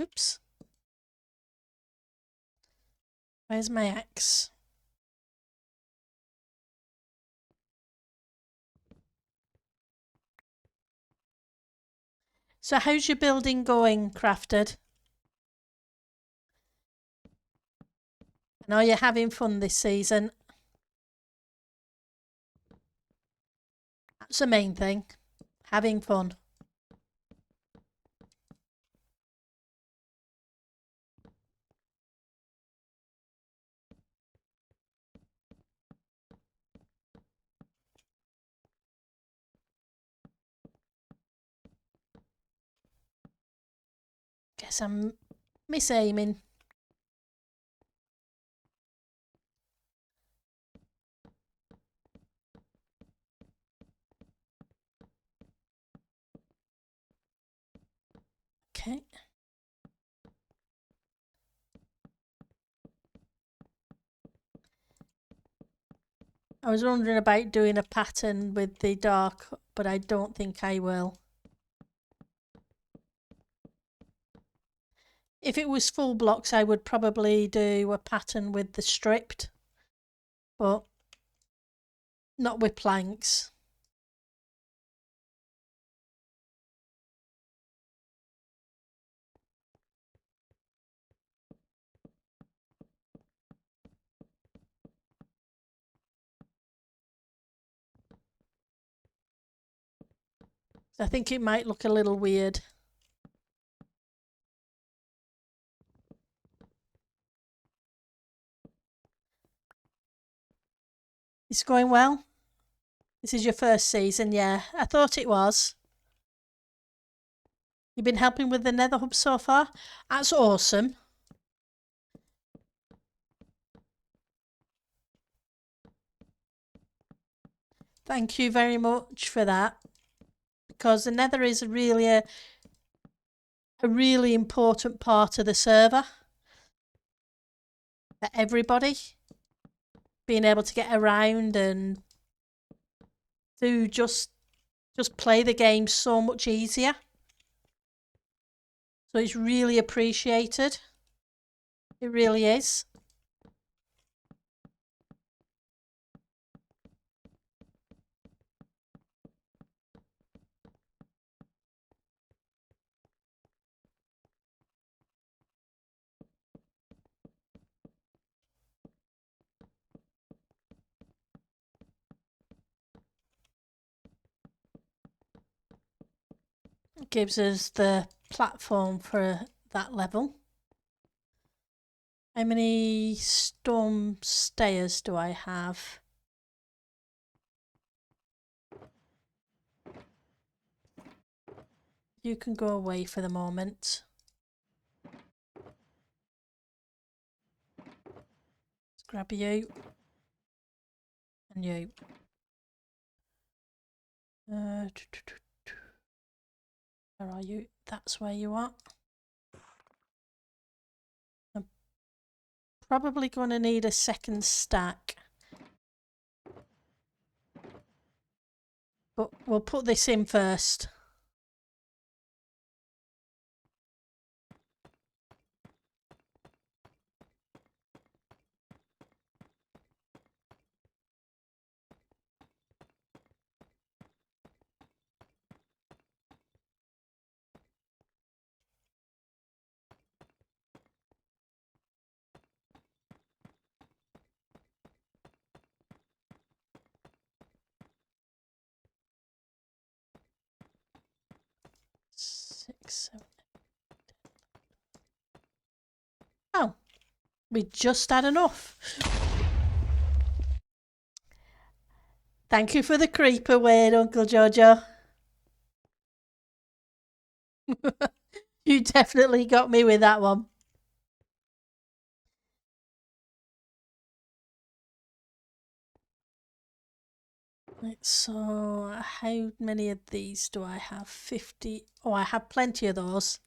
Oops. Where's my axe? So how's your building going, Crafted? And are you having fun this season? That's the main thing. Having fun. Guess I'm misaiming. Okay. I was wondering about doing a pattern with the dark, but I don't think I will. If it was full blocks, I would probably do a pattern with the stripped, but not with planks. I think it might look a little weird. It's going well. This is your first season, yeah. I thought it was. You've been helping with the nether hub so far? That's awesome. Thank you very much for that. Because the nether is really a really important part of the server. For everybody. Being able to get around and do just play the game so much easier. So it's really appreciated. It really is. It gives us the platform for that level. How many storm stayers do I have? You can go away for the moment. Let's grab you. And you. Where are you? That's where you are. I'm probably going to need a second stack. But we'll put this in first. Six, seven. Oh, we just had enough. Thank you for the creeper word, Uncle Jojo. You definitely got me with that one. Right, so how many of these do I have? 50. Oh, I have plenty of those.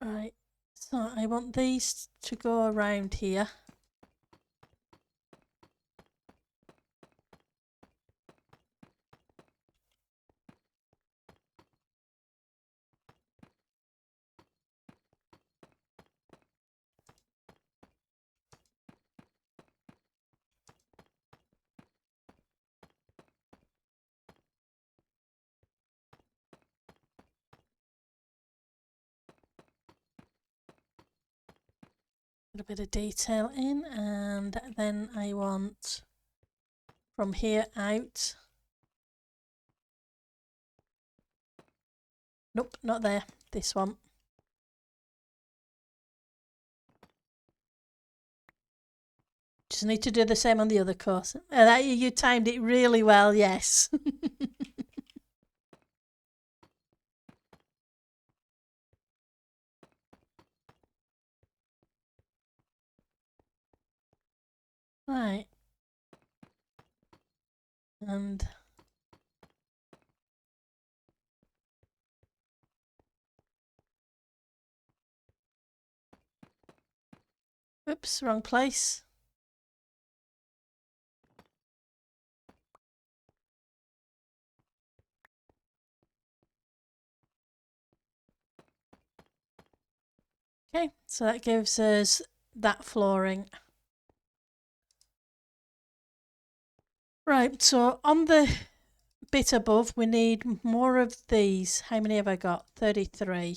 Right, so I want these to go around here. Put a bit of detail in, and then I want from here out. Nope, not there. This one. Just need to do the same on the other course. You timed it really well, yes. Right. And oops, wrong place. Okay, so that gives us that flooring. Right, so on the bit above, we need more of these. How many have I got? 33.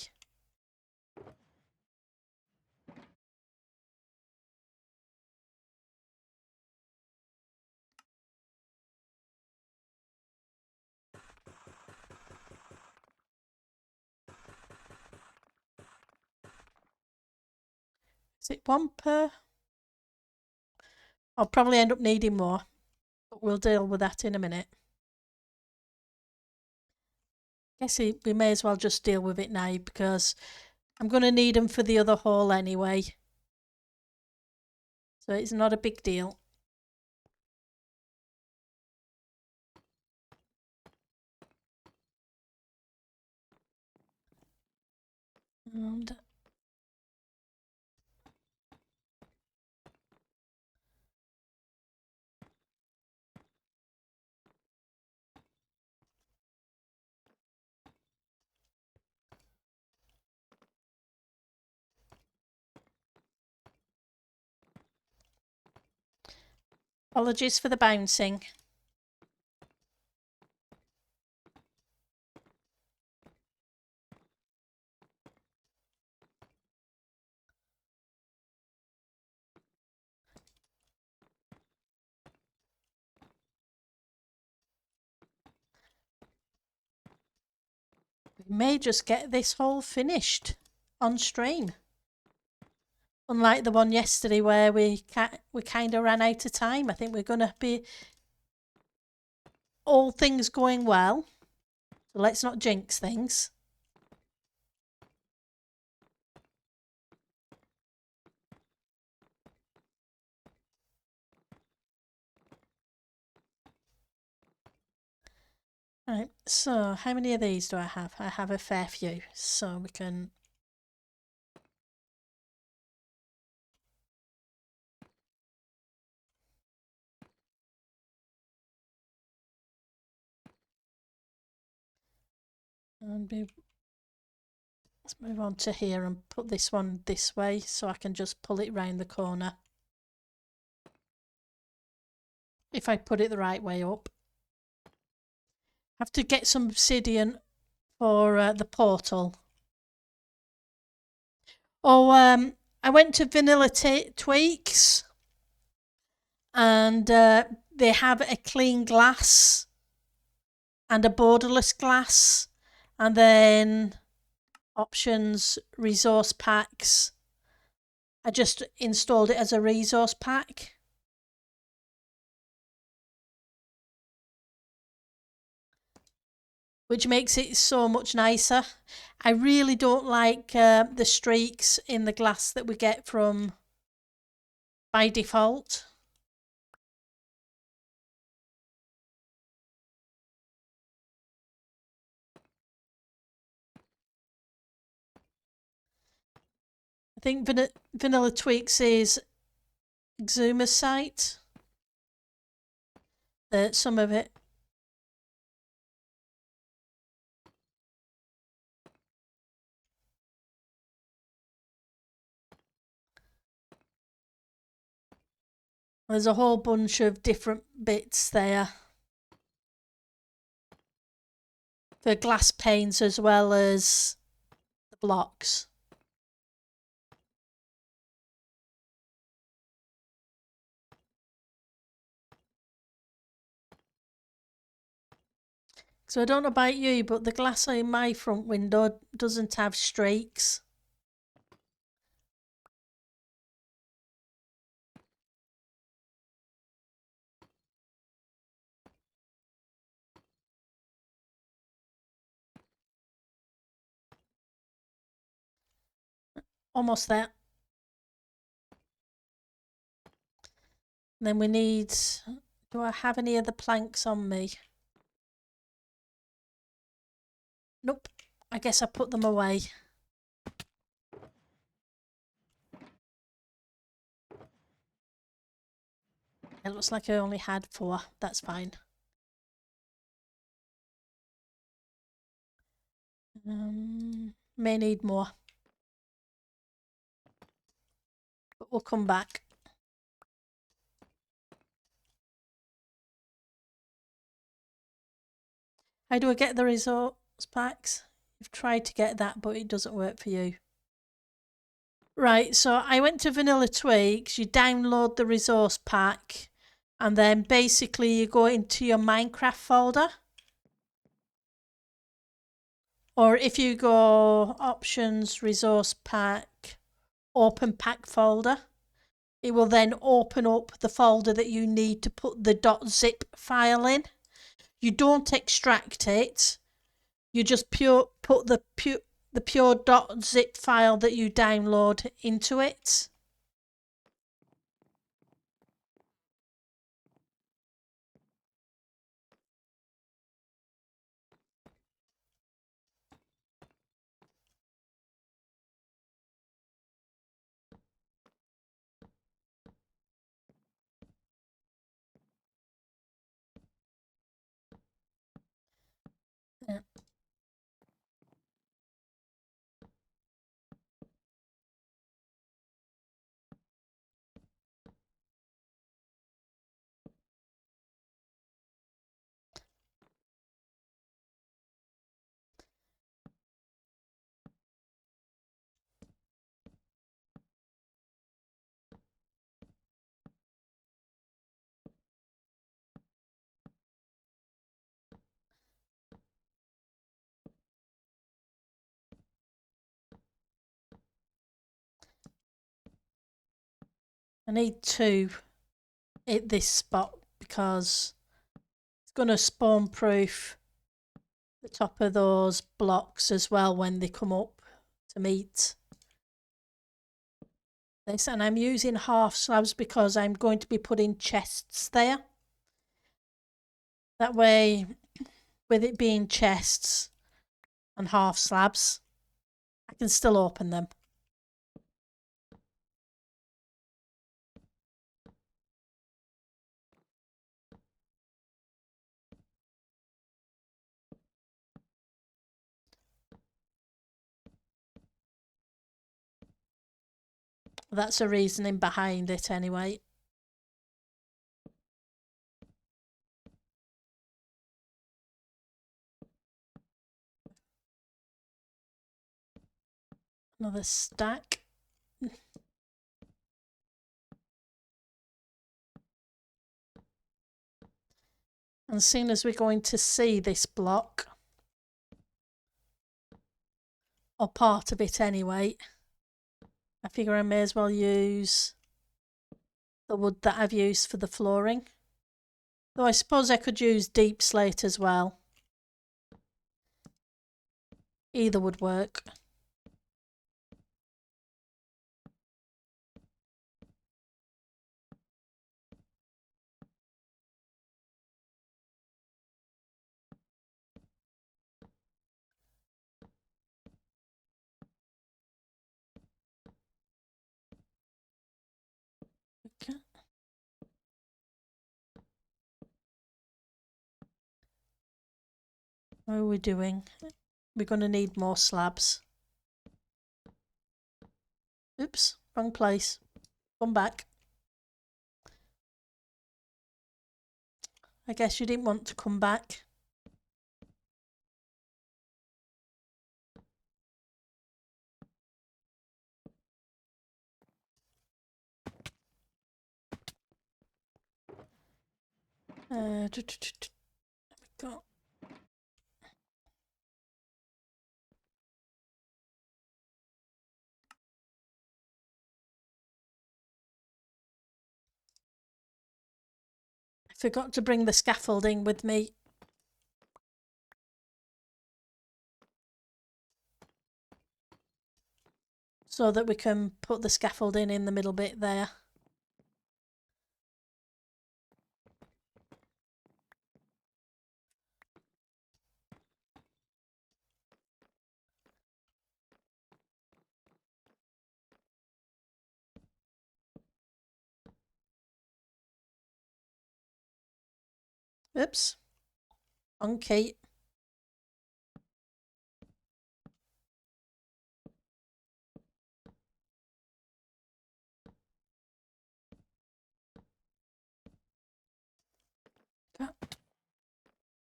Is it one per? I'll probably end up needing more, but we'll deal with that in a minute. Guess we may as well just deal with it now because I'm going to need them for the other haul anyway. So it's not a big deal. And apologies for the bouncing. We may just get this haul finished on stream. Unlike the one yesterday where we kind of ran out of time. I think we're going to be all things going well. So let's not jinx things. Right, so how many of these do I have? I have a fair few, so we can... And let's move on to here and put this one this way so I can just pull it round the corner. If I put it the right way up. Have to get some obsidian for the portal. Oh, I went to Vanilla Tweaks and they have a clean glass and a borderless glass, and then options, resource packs. I just installed it as a resource pack. Which makes it so much nicer. I really don't like the streaks in the glass that we get from by default. I think Vanilla Tweaks is Xuma's site. Some of it. There's a whole bunch of different bits there. For glass panes as well as the blocks. So I don't know about you, but the glass in my front window doesn't have streaks. Almost there. And then we need... Do I have any other planks on me? Nope. I guess I put them away. It looks like I only had 4. That's fine. May need more. But we'll come back. How do I get the resource packs? You've tried to get that, but it doesn't work for you. Right, so I went to Vanilla Tweaks, you download the resource pack, and then basically you go into your Minecraft folder. Or if you go Options, Resource Pack, Open Pack folder, it will then open up the folder that you need to put the .zip file in. You don't extract it. You just put the pure .zip file that you download into it. Yeah. I need to hit this spot because it's going to spawn proof the top of those blocks as well when they come up to meet this. And I'm using half slabs because I'm going to be putting chests there. That way, with it being chests and half slabs, I can still open them. That's a reasoning behind it anyway. Another stack. And as soon as we're going to see this block, or part of it anyway, I figure I may as well use the wood that I've used for the flooring. Though I suppose I could use deep slate as well. Either would work. Okay. What are we doing? We're going to need more slabs. Oops, wrong place. Come back. I guess you didn't want to come back. Go. I forgot to bring the scaffolding with me. So that we can put the scaffolding in the middle bit there. Oops. Okay.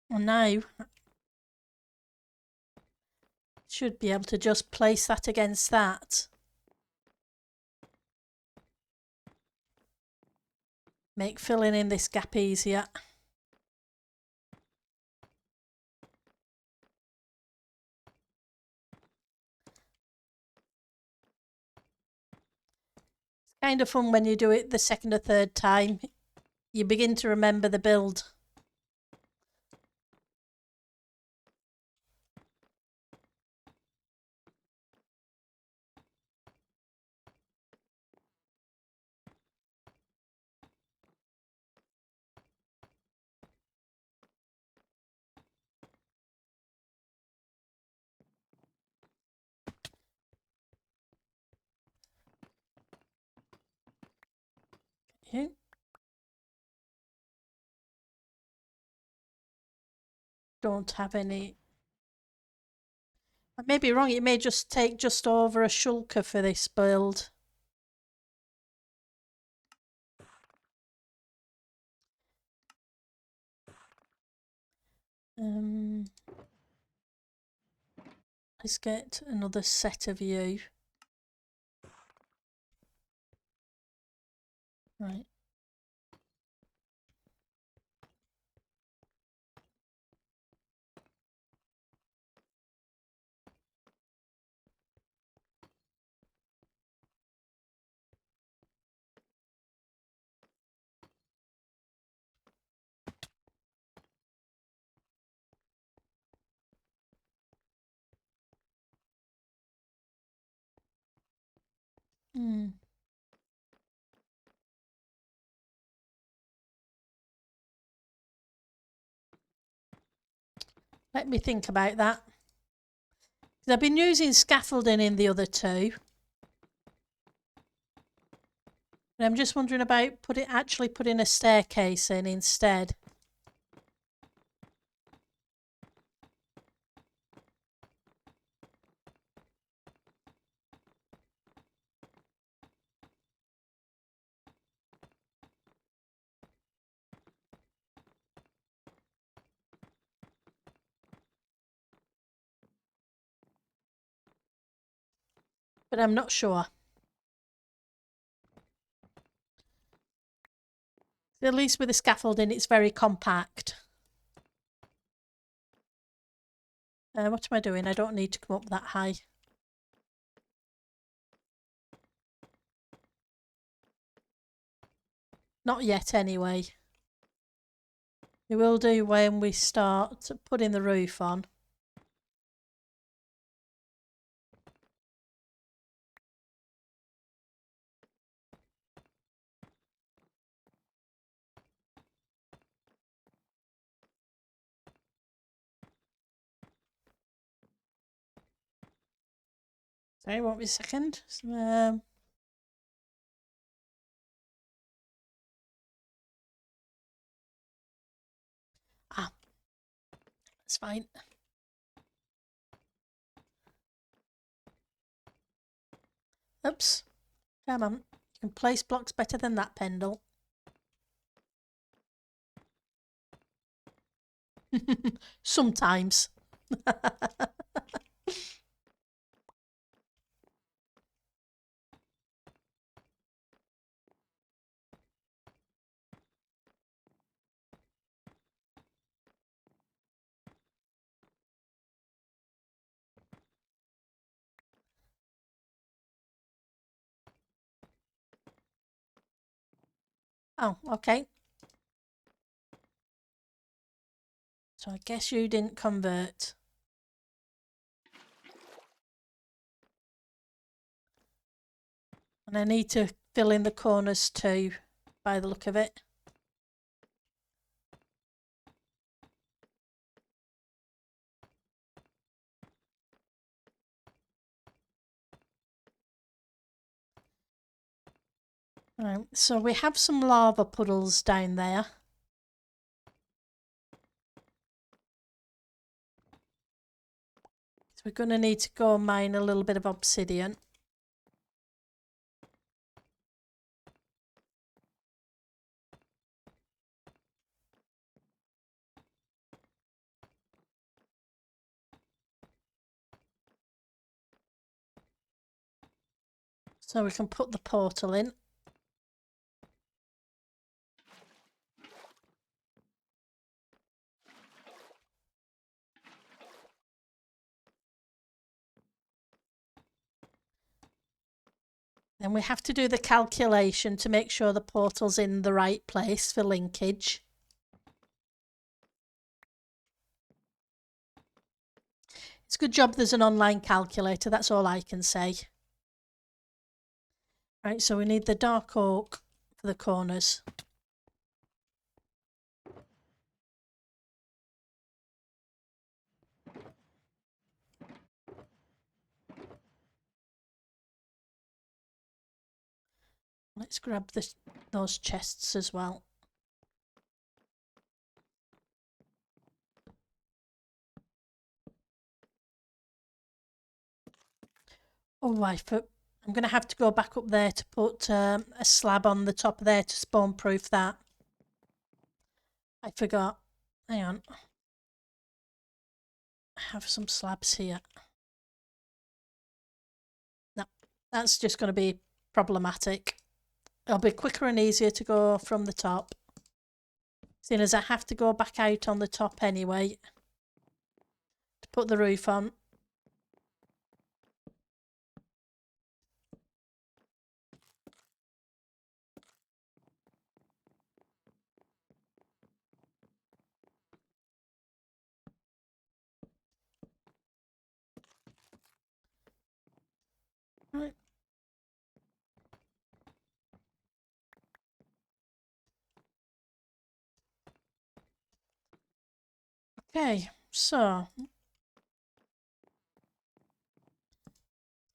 And now Should be able to just place that against that. Make filling in this gap easier. It's kind of fun when you do it the second or third time. You begin to remember the build. Okay. Don't have any. I may be wrong, it may just take just over a shulker for this build. Let's get another set of you. Right. Let me think about that. I've been using scaffolding in the other two. And I'm just wondering about actually putting a staircase in instead. But I'm not sure. At least with the scaffolding, it's very compact. What am I doing? I don't need to come up that high. Not yet, anyway. We will do when we start putting the roof on. Sorry, won't be a second. That's fine. Oops. Come on. You can place blocks better than that, Pendle. Sometimes. Oh, okay. So I guess you didn't convert. And I need to fill in the corners too, by the look of it. Right, so we have some lava puddles down there. So we're going to need to go mine a little bit of obsidian. So we can put the portal in. Then we have to do the calculation to make sure the portal's in the right place for linkage. It's a good job there's an online calculator, that's all I can say. Right, so we need the dark oak for the corners. Let's grab those chests as well. Oh, I'm going to have to go back up there to put a slab on the top of there to spawn proof that. I forgot. Hang on. I have some slabs here. No, that's just going to be problematic. It'll be quicker and easier to go from the top. Seeing as I have to go back out on the top anyway to put the roof on. Right. Okay, so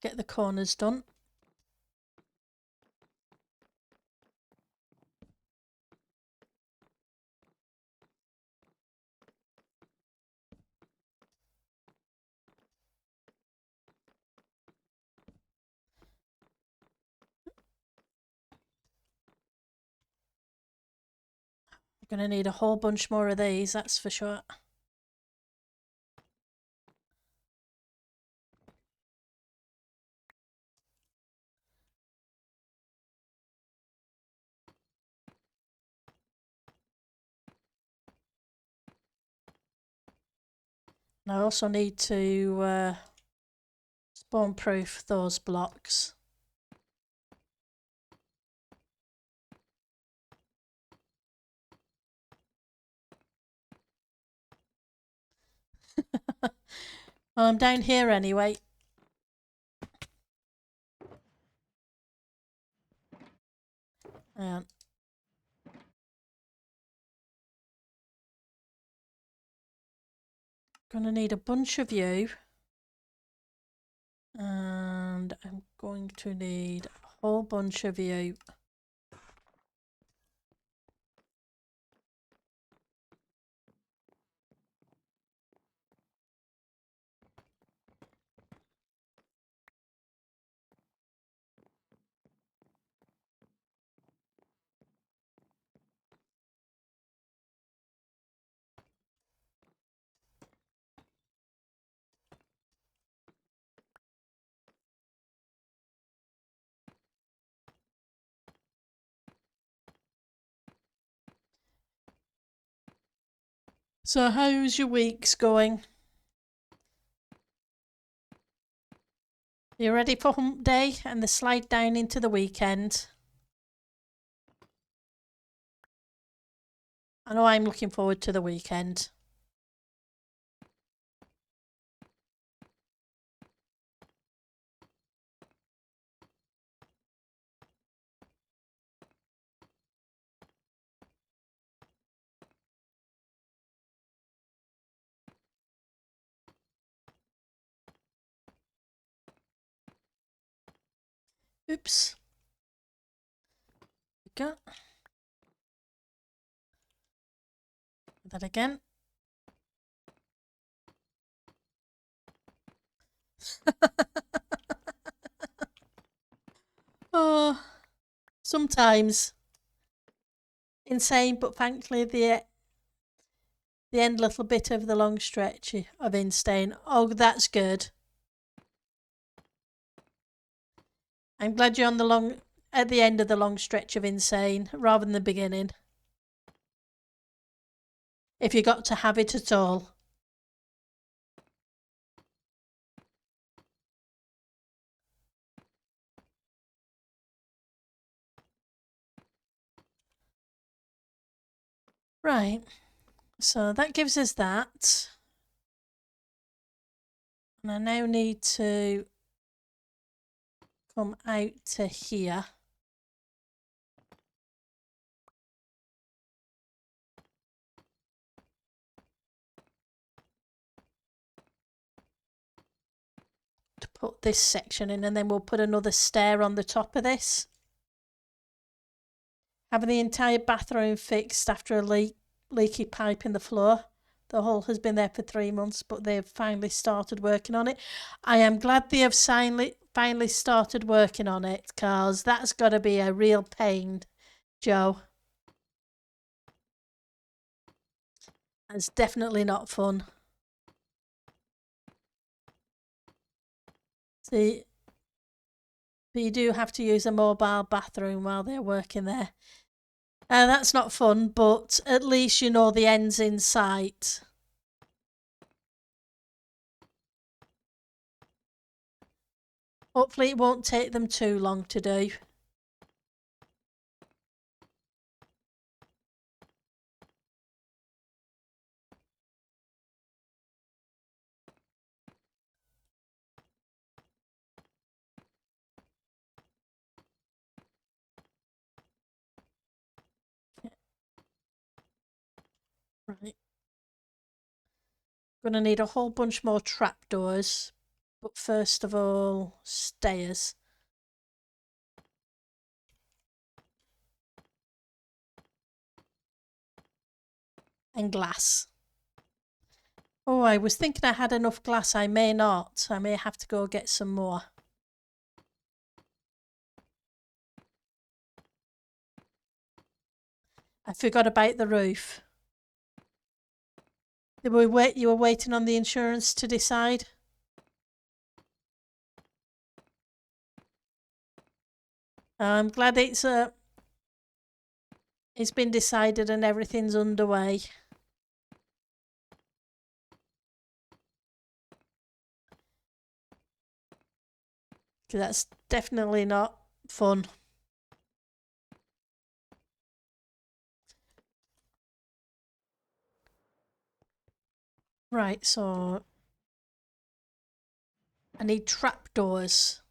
get the corners done. We're going to need a whole bunch more of these, that's for sure. And I also need to spawn proof those blocks. Well, I'm down here anyway. And gonna need a bunch of you. And I'm going to need a whole bunch of you. So how's your weeks going? You ready for hump day and the slide down into the weekend? I know I'm looking forward to the weekend. Oops. Go. That again. Oh, sometimes insane, but thankfully the end little bit of the long stretch of insane. Oh, that's good. I'm glad you're on the at the end of the long stretch of insane rather than the beginning. If you got to have it at all. Right. So that gives us that. And I now need to come out to here. To put this section in, and then we'll put another stair on the top of this. Having the entire bathroom fixed after a leaky pipe in the floor. The hole has been there for 3 months, but they've finally started working on it. I am glad they have finally started working on it, because that's got to be a real pain, Joe. It's definitely not fun. See, but you do have to use a mobile bathroom while they're working there. That's not fun, but at least you know the end's in sight. Hopefully it won't take them too long to do. Right. Gonna need a whole bunch more trapdoors, but first of all, stairs. And glass. Oh, I was thinking I had enough glass. I may not. I may have to go get some more. I forgot about the roof. You were waiting on the insurance to decide? I'm glad it's been decided and everything's underway. Because that's definitely not fun. Right, so I need trapdoors.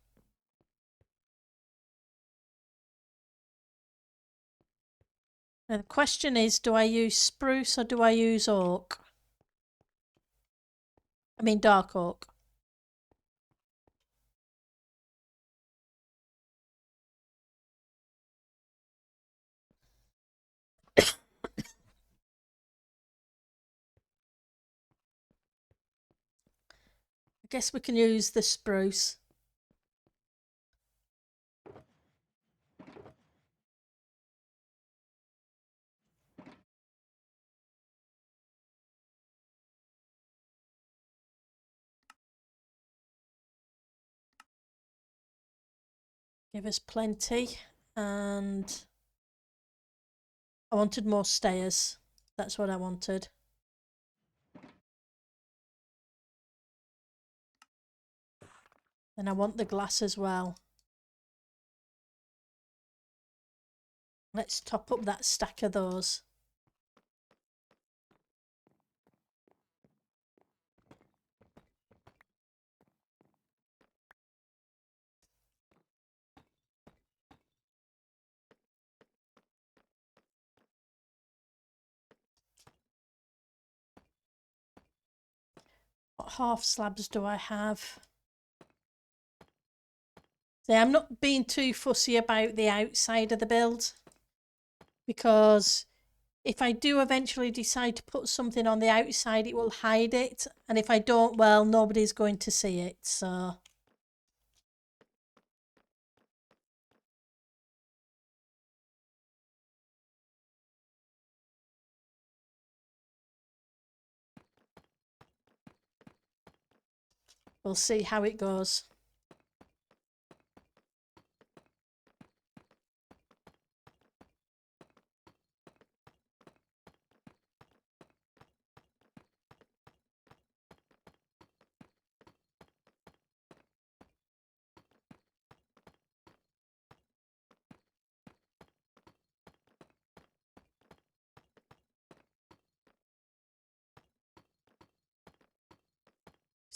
Now the question is, do I use spruce or do I use oak? I mean dark oak. I guess we can use the spruce. Give us plenty. And I wanted more stairs. That's what I wanted. And I want the glass as well. Let's top up that stack of those. What half slabs do I have? See, I'm not being too fussy about the outside of the build, because if I do eventually decide to put something on the outside, it will hide it. And if I don't, well, nobody's going to see it. So we'll see how it goes.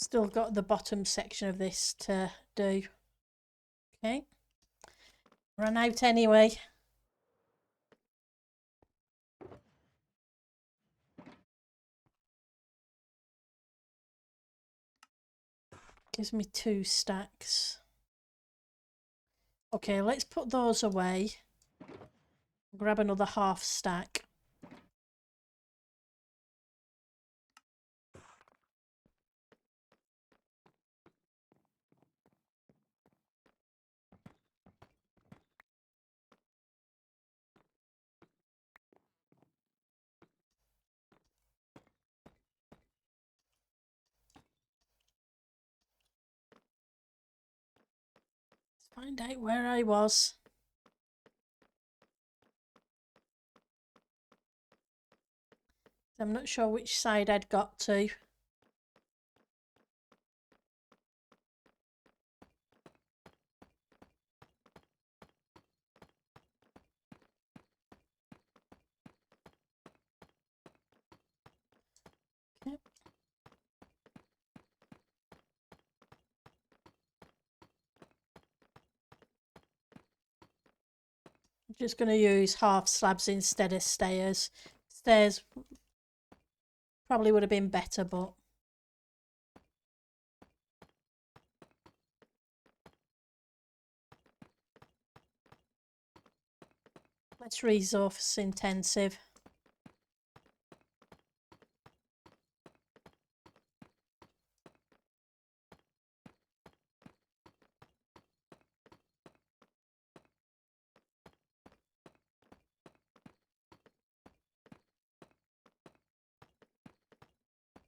Still got the bottom section of this to do. Okay. Ran out anyway. Gives me 2 stacks. Okay, let's put those away. Grab another half stack. Let's find out where I was. I'm not sure which side I'd got to. Okay. I'm just going to use half slabs instead of stairs. Stairs probably would have been better, but less resource intensive.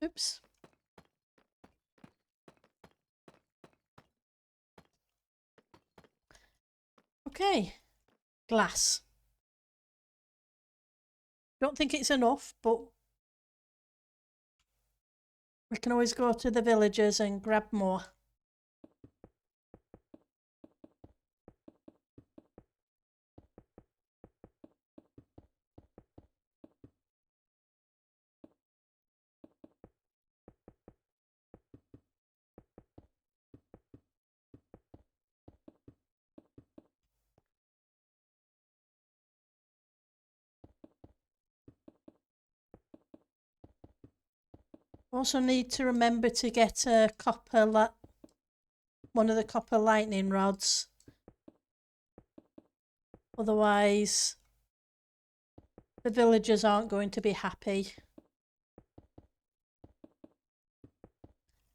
Oops. Okay, glass. Don't think it's enough, but we can always go to the villagers and grab more. Also need to remember to get a one of the copper lightning rods. Otherwise, the villagers aren't going to be happy.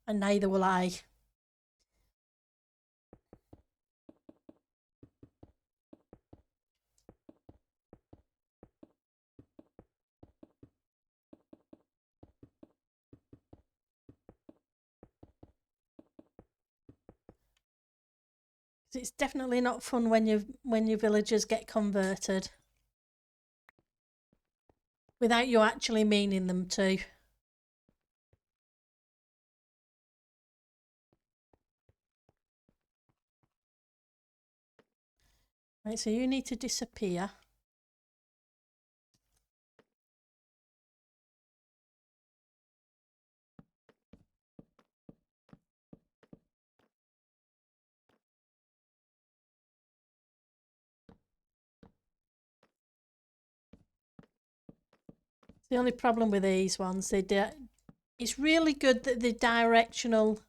And neither will I. It's definitely not fun when your villagers get converted without you actually meaning them to. Right, so you need to disappear. The only problem with these ones, it's really good that they're directional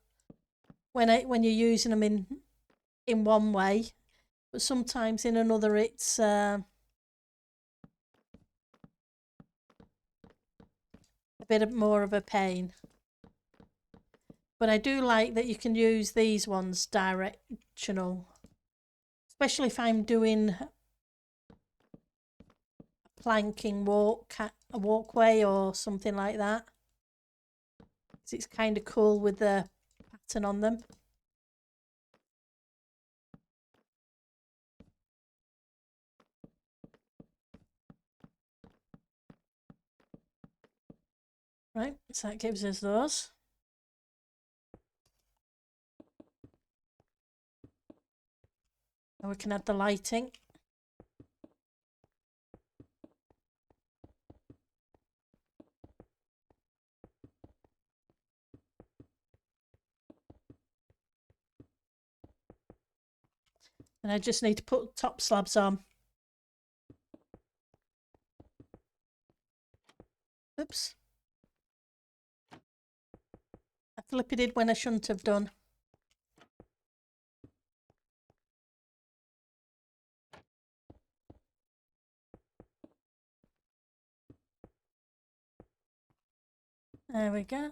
when you're using them in one way, but sometimes in another it's a bit more of a pain. But I do like that you can use these ones directional, especially if I'm doing a planking a walkway or something like that. It's kind of cool with the pattern on them. Right, so that gives us those. And we can add the lighting. And I just need to put top slabs on. Oops. I flipped it when I shouldn't have done. There we go.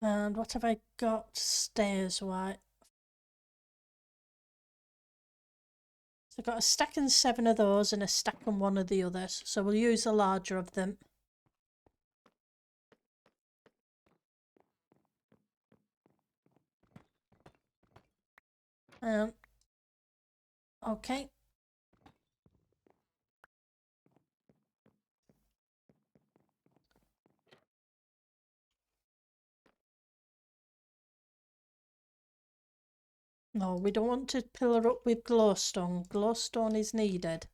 And what have I got stairs-wise? So I've got a stack and 7 of those and a stack and 1 of the others. So we'll use the larger of them. Okay. No, we don't want to pillar up with glowstone. Glowstone is needed.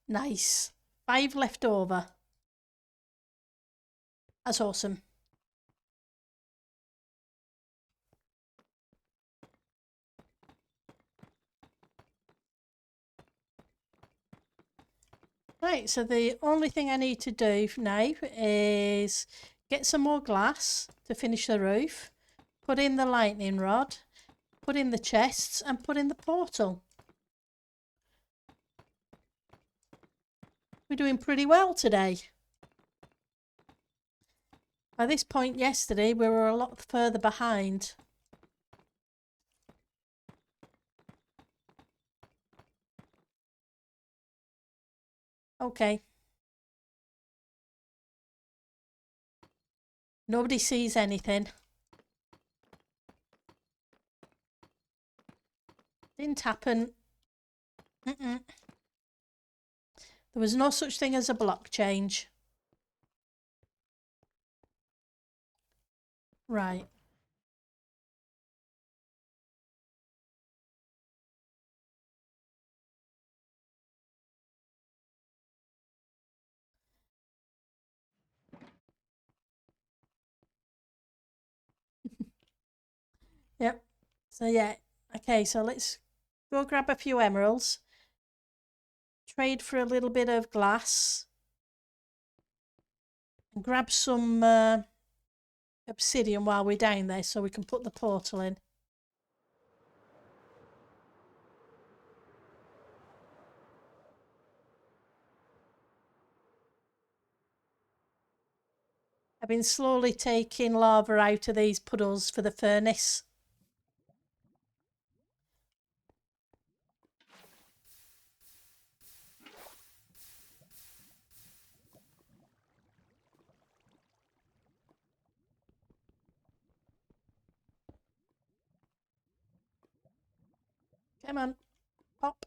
Nice. 5 left over. That's awesome. Right, so the only thing I need to do now is get some more glass to finish the roof, put in the lightning rod, put in the chests and put in the portal. We're doing pretty well today. By this point yesterday we were a lot further behind. Okay. Nobody sees anything. Didn't happen. There was no such thing as a block change. Right. Yep. So yeah. Okay, so let's go grab a few emeralds. Trade for a little bit of glass. And grab some obsidian while we're down there so we can put the portal in. I've been slowly taking lava out of these puddles for the furnace. Come on, pop.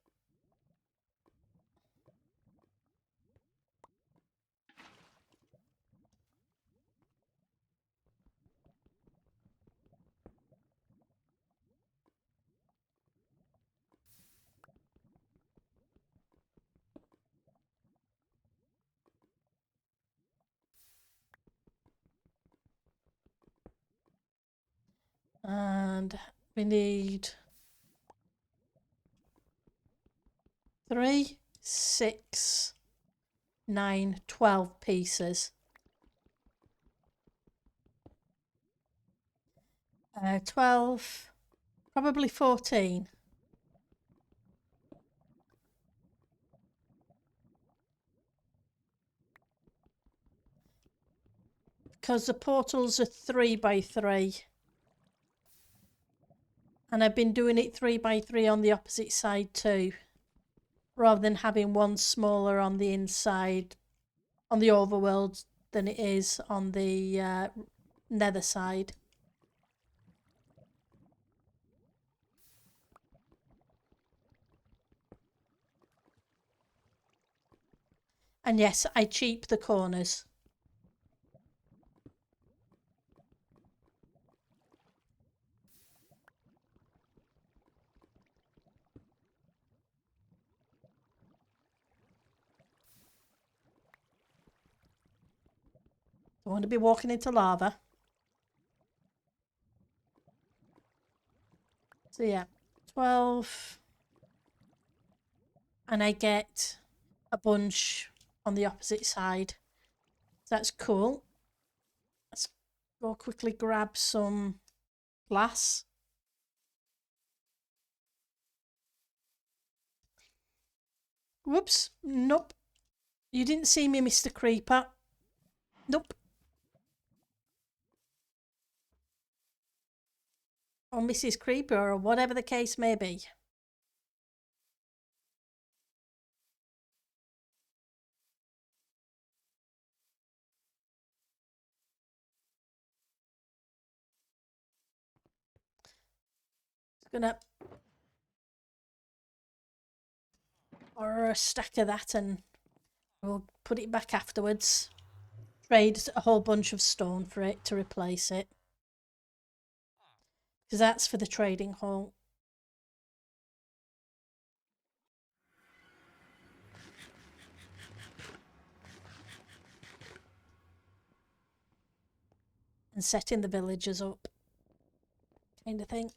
And we need 3, 6, 9, 12 pieces. 12, probably 14. Because the portals are 3 by 3. And I've been doing it 3 by 3 on the opposite side too. Rather than having one smaller on the inside, on the overworld, than it is on the nether side. And yes, I cheap the corners. Don't want to be walking into lava. So yeah, 12. And I get a bunch on the opposite side. That's cool. Let's go quickly grab some glass. Whoops. Nope. You didn't see me, Mr. Creeper. Nope. Or Mrs. Creeper, or whatever the case may be. Gonna borrow a stack of that and we'll put it back afterwards. Trade a whole bunch of stone for it to replace it. Because that's for the trading hall. And setting the villagers up. Kind of thing.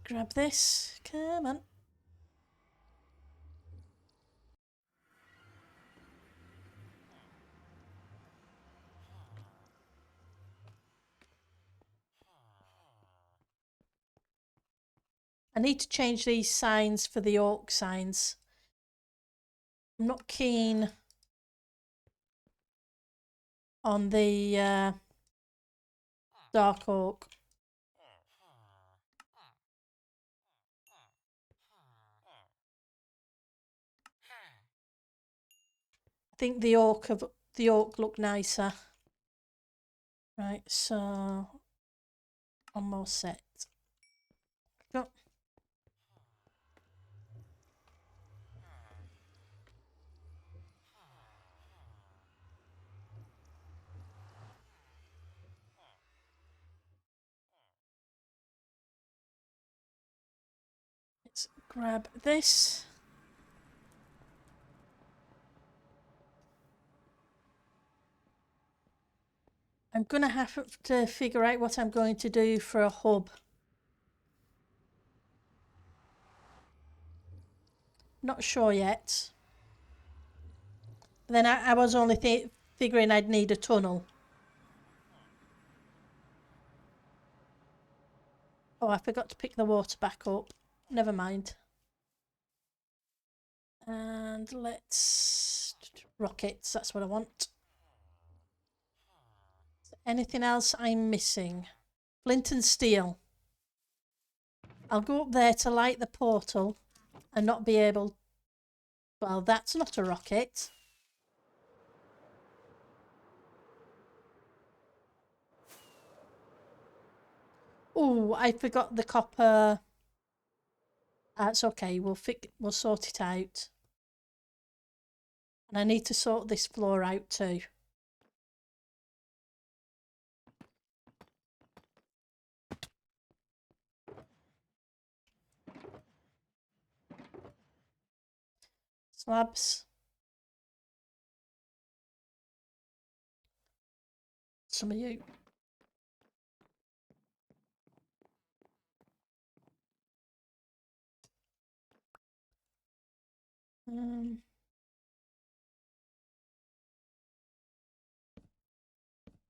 Grab this. Come on. I need to change these signs for the oak signs. I'm not keen on the dark oak. I think the oak look nicer. Right, so almost set. Go. Let's grab this. I'm going to have to figure out what I'm going to do for a hub. Not sure yet. Then I was only figuring I'd need a tunnel. Oh, I forgot to pick the water back up. Never mind. And let's... rockets, that's what I want. Anything else I'm missing? Flint and steel. I'll go up there to light the portal and not be able... Well, that's not a rocket. Oh, I forgot the copper. That's okay. We'll sort it out. And I need to sort this floor out too. Slabs. Some of you.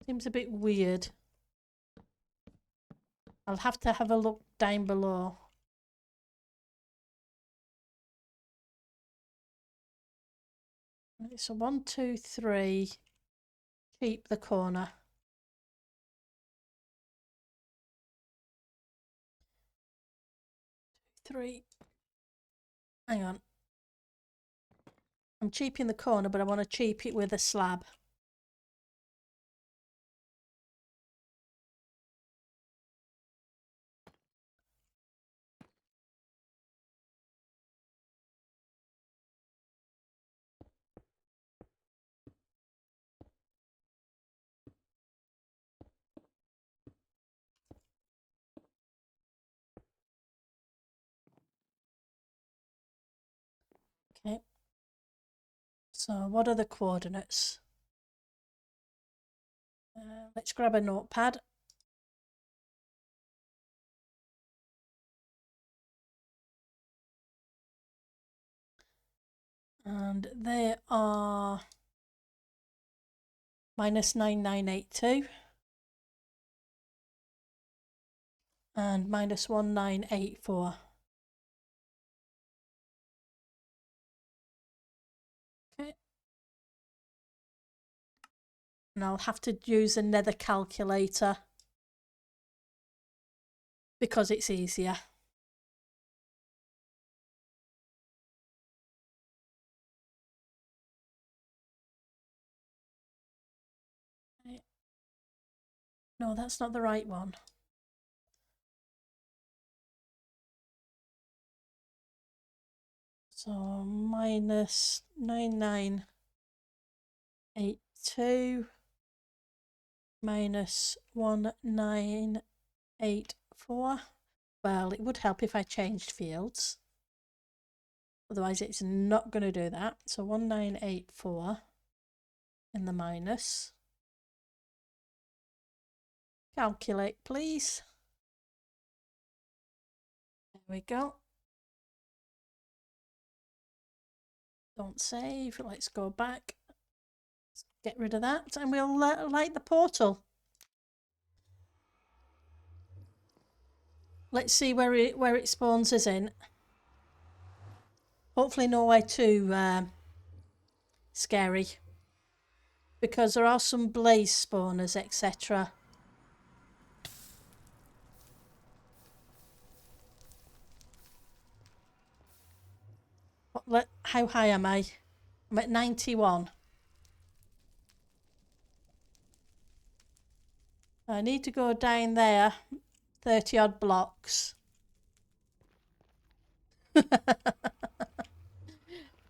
Seems a bit weird. I'll have to have a look down below. So 1, 2, 3. Keep the corner. 3. Hang on. I'm cheaping the corner, but I want to cheap it with a slab. So what are the coordinates? Let's grab a notepad. And they are minus 9982 and minus 1984. Okay. And I'll have to use another calculator because it's easier. No, that's not the right one. So minus 9982 minus 1984. Well, it would help if I changed fields. Otherwise, it's not going to do that. So 1984 in the minus. Calculate, please. There we go. Don't save. Let's go back. Let's get rid of that, and we'll light the portal. Let's see where it spawns us in. Hopefully nowhere too scary, because there are some blaze spawners, etc. How high am I? I'm at 91. I need to go down there 30 odd blocks. But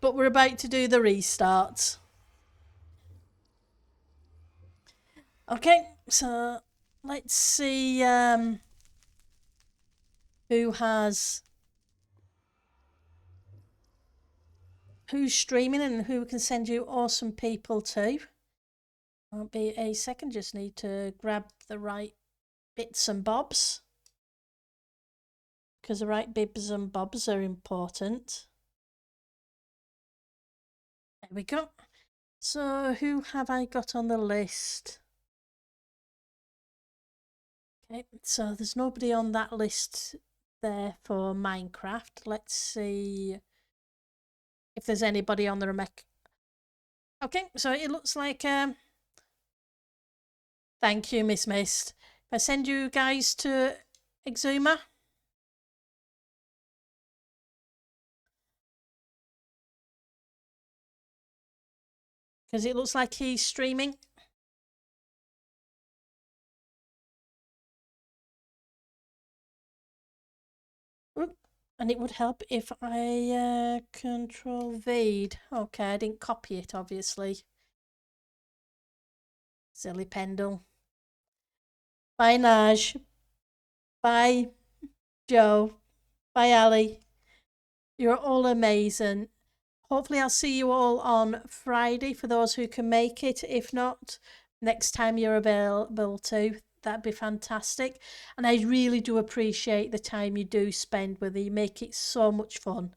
we're about to do the restart. Okay, so let's see who's streaming and who we can send you awesome people to. Won't be a second, just need to grab the right bits and bobs, because the right bits and bobs are important. There we go. So who have I got on the list? Okay, so there's nobody on that list there for Minecraft. Let's see if there's anybody on the Remec. Okay, so it looks like thank you, Miss Mist. If I send you guys to Exuma. Because it looks like he's streaming. Oop. And it would help if I control V'd. Okay, I didn't copy it, obviously. Silly Pendle. Bye, Naj. Bye, Joe. Bye, Ali. You're all amazing. Hopefully I'll see you all on Friday for those who can make it. If not, next time you're available to. That'd be fantastic. And I really do appreciate the time you do spend with me. You make it so much fun.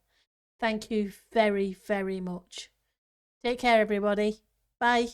Thank you very, very much. Take care, everybody. Bye.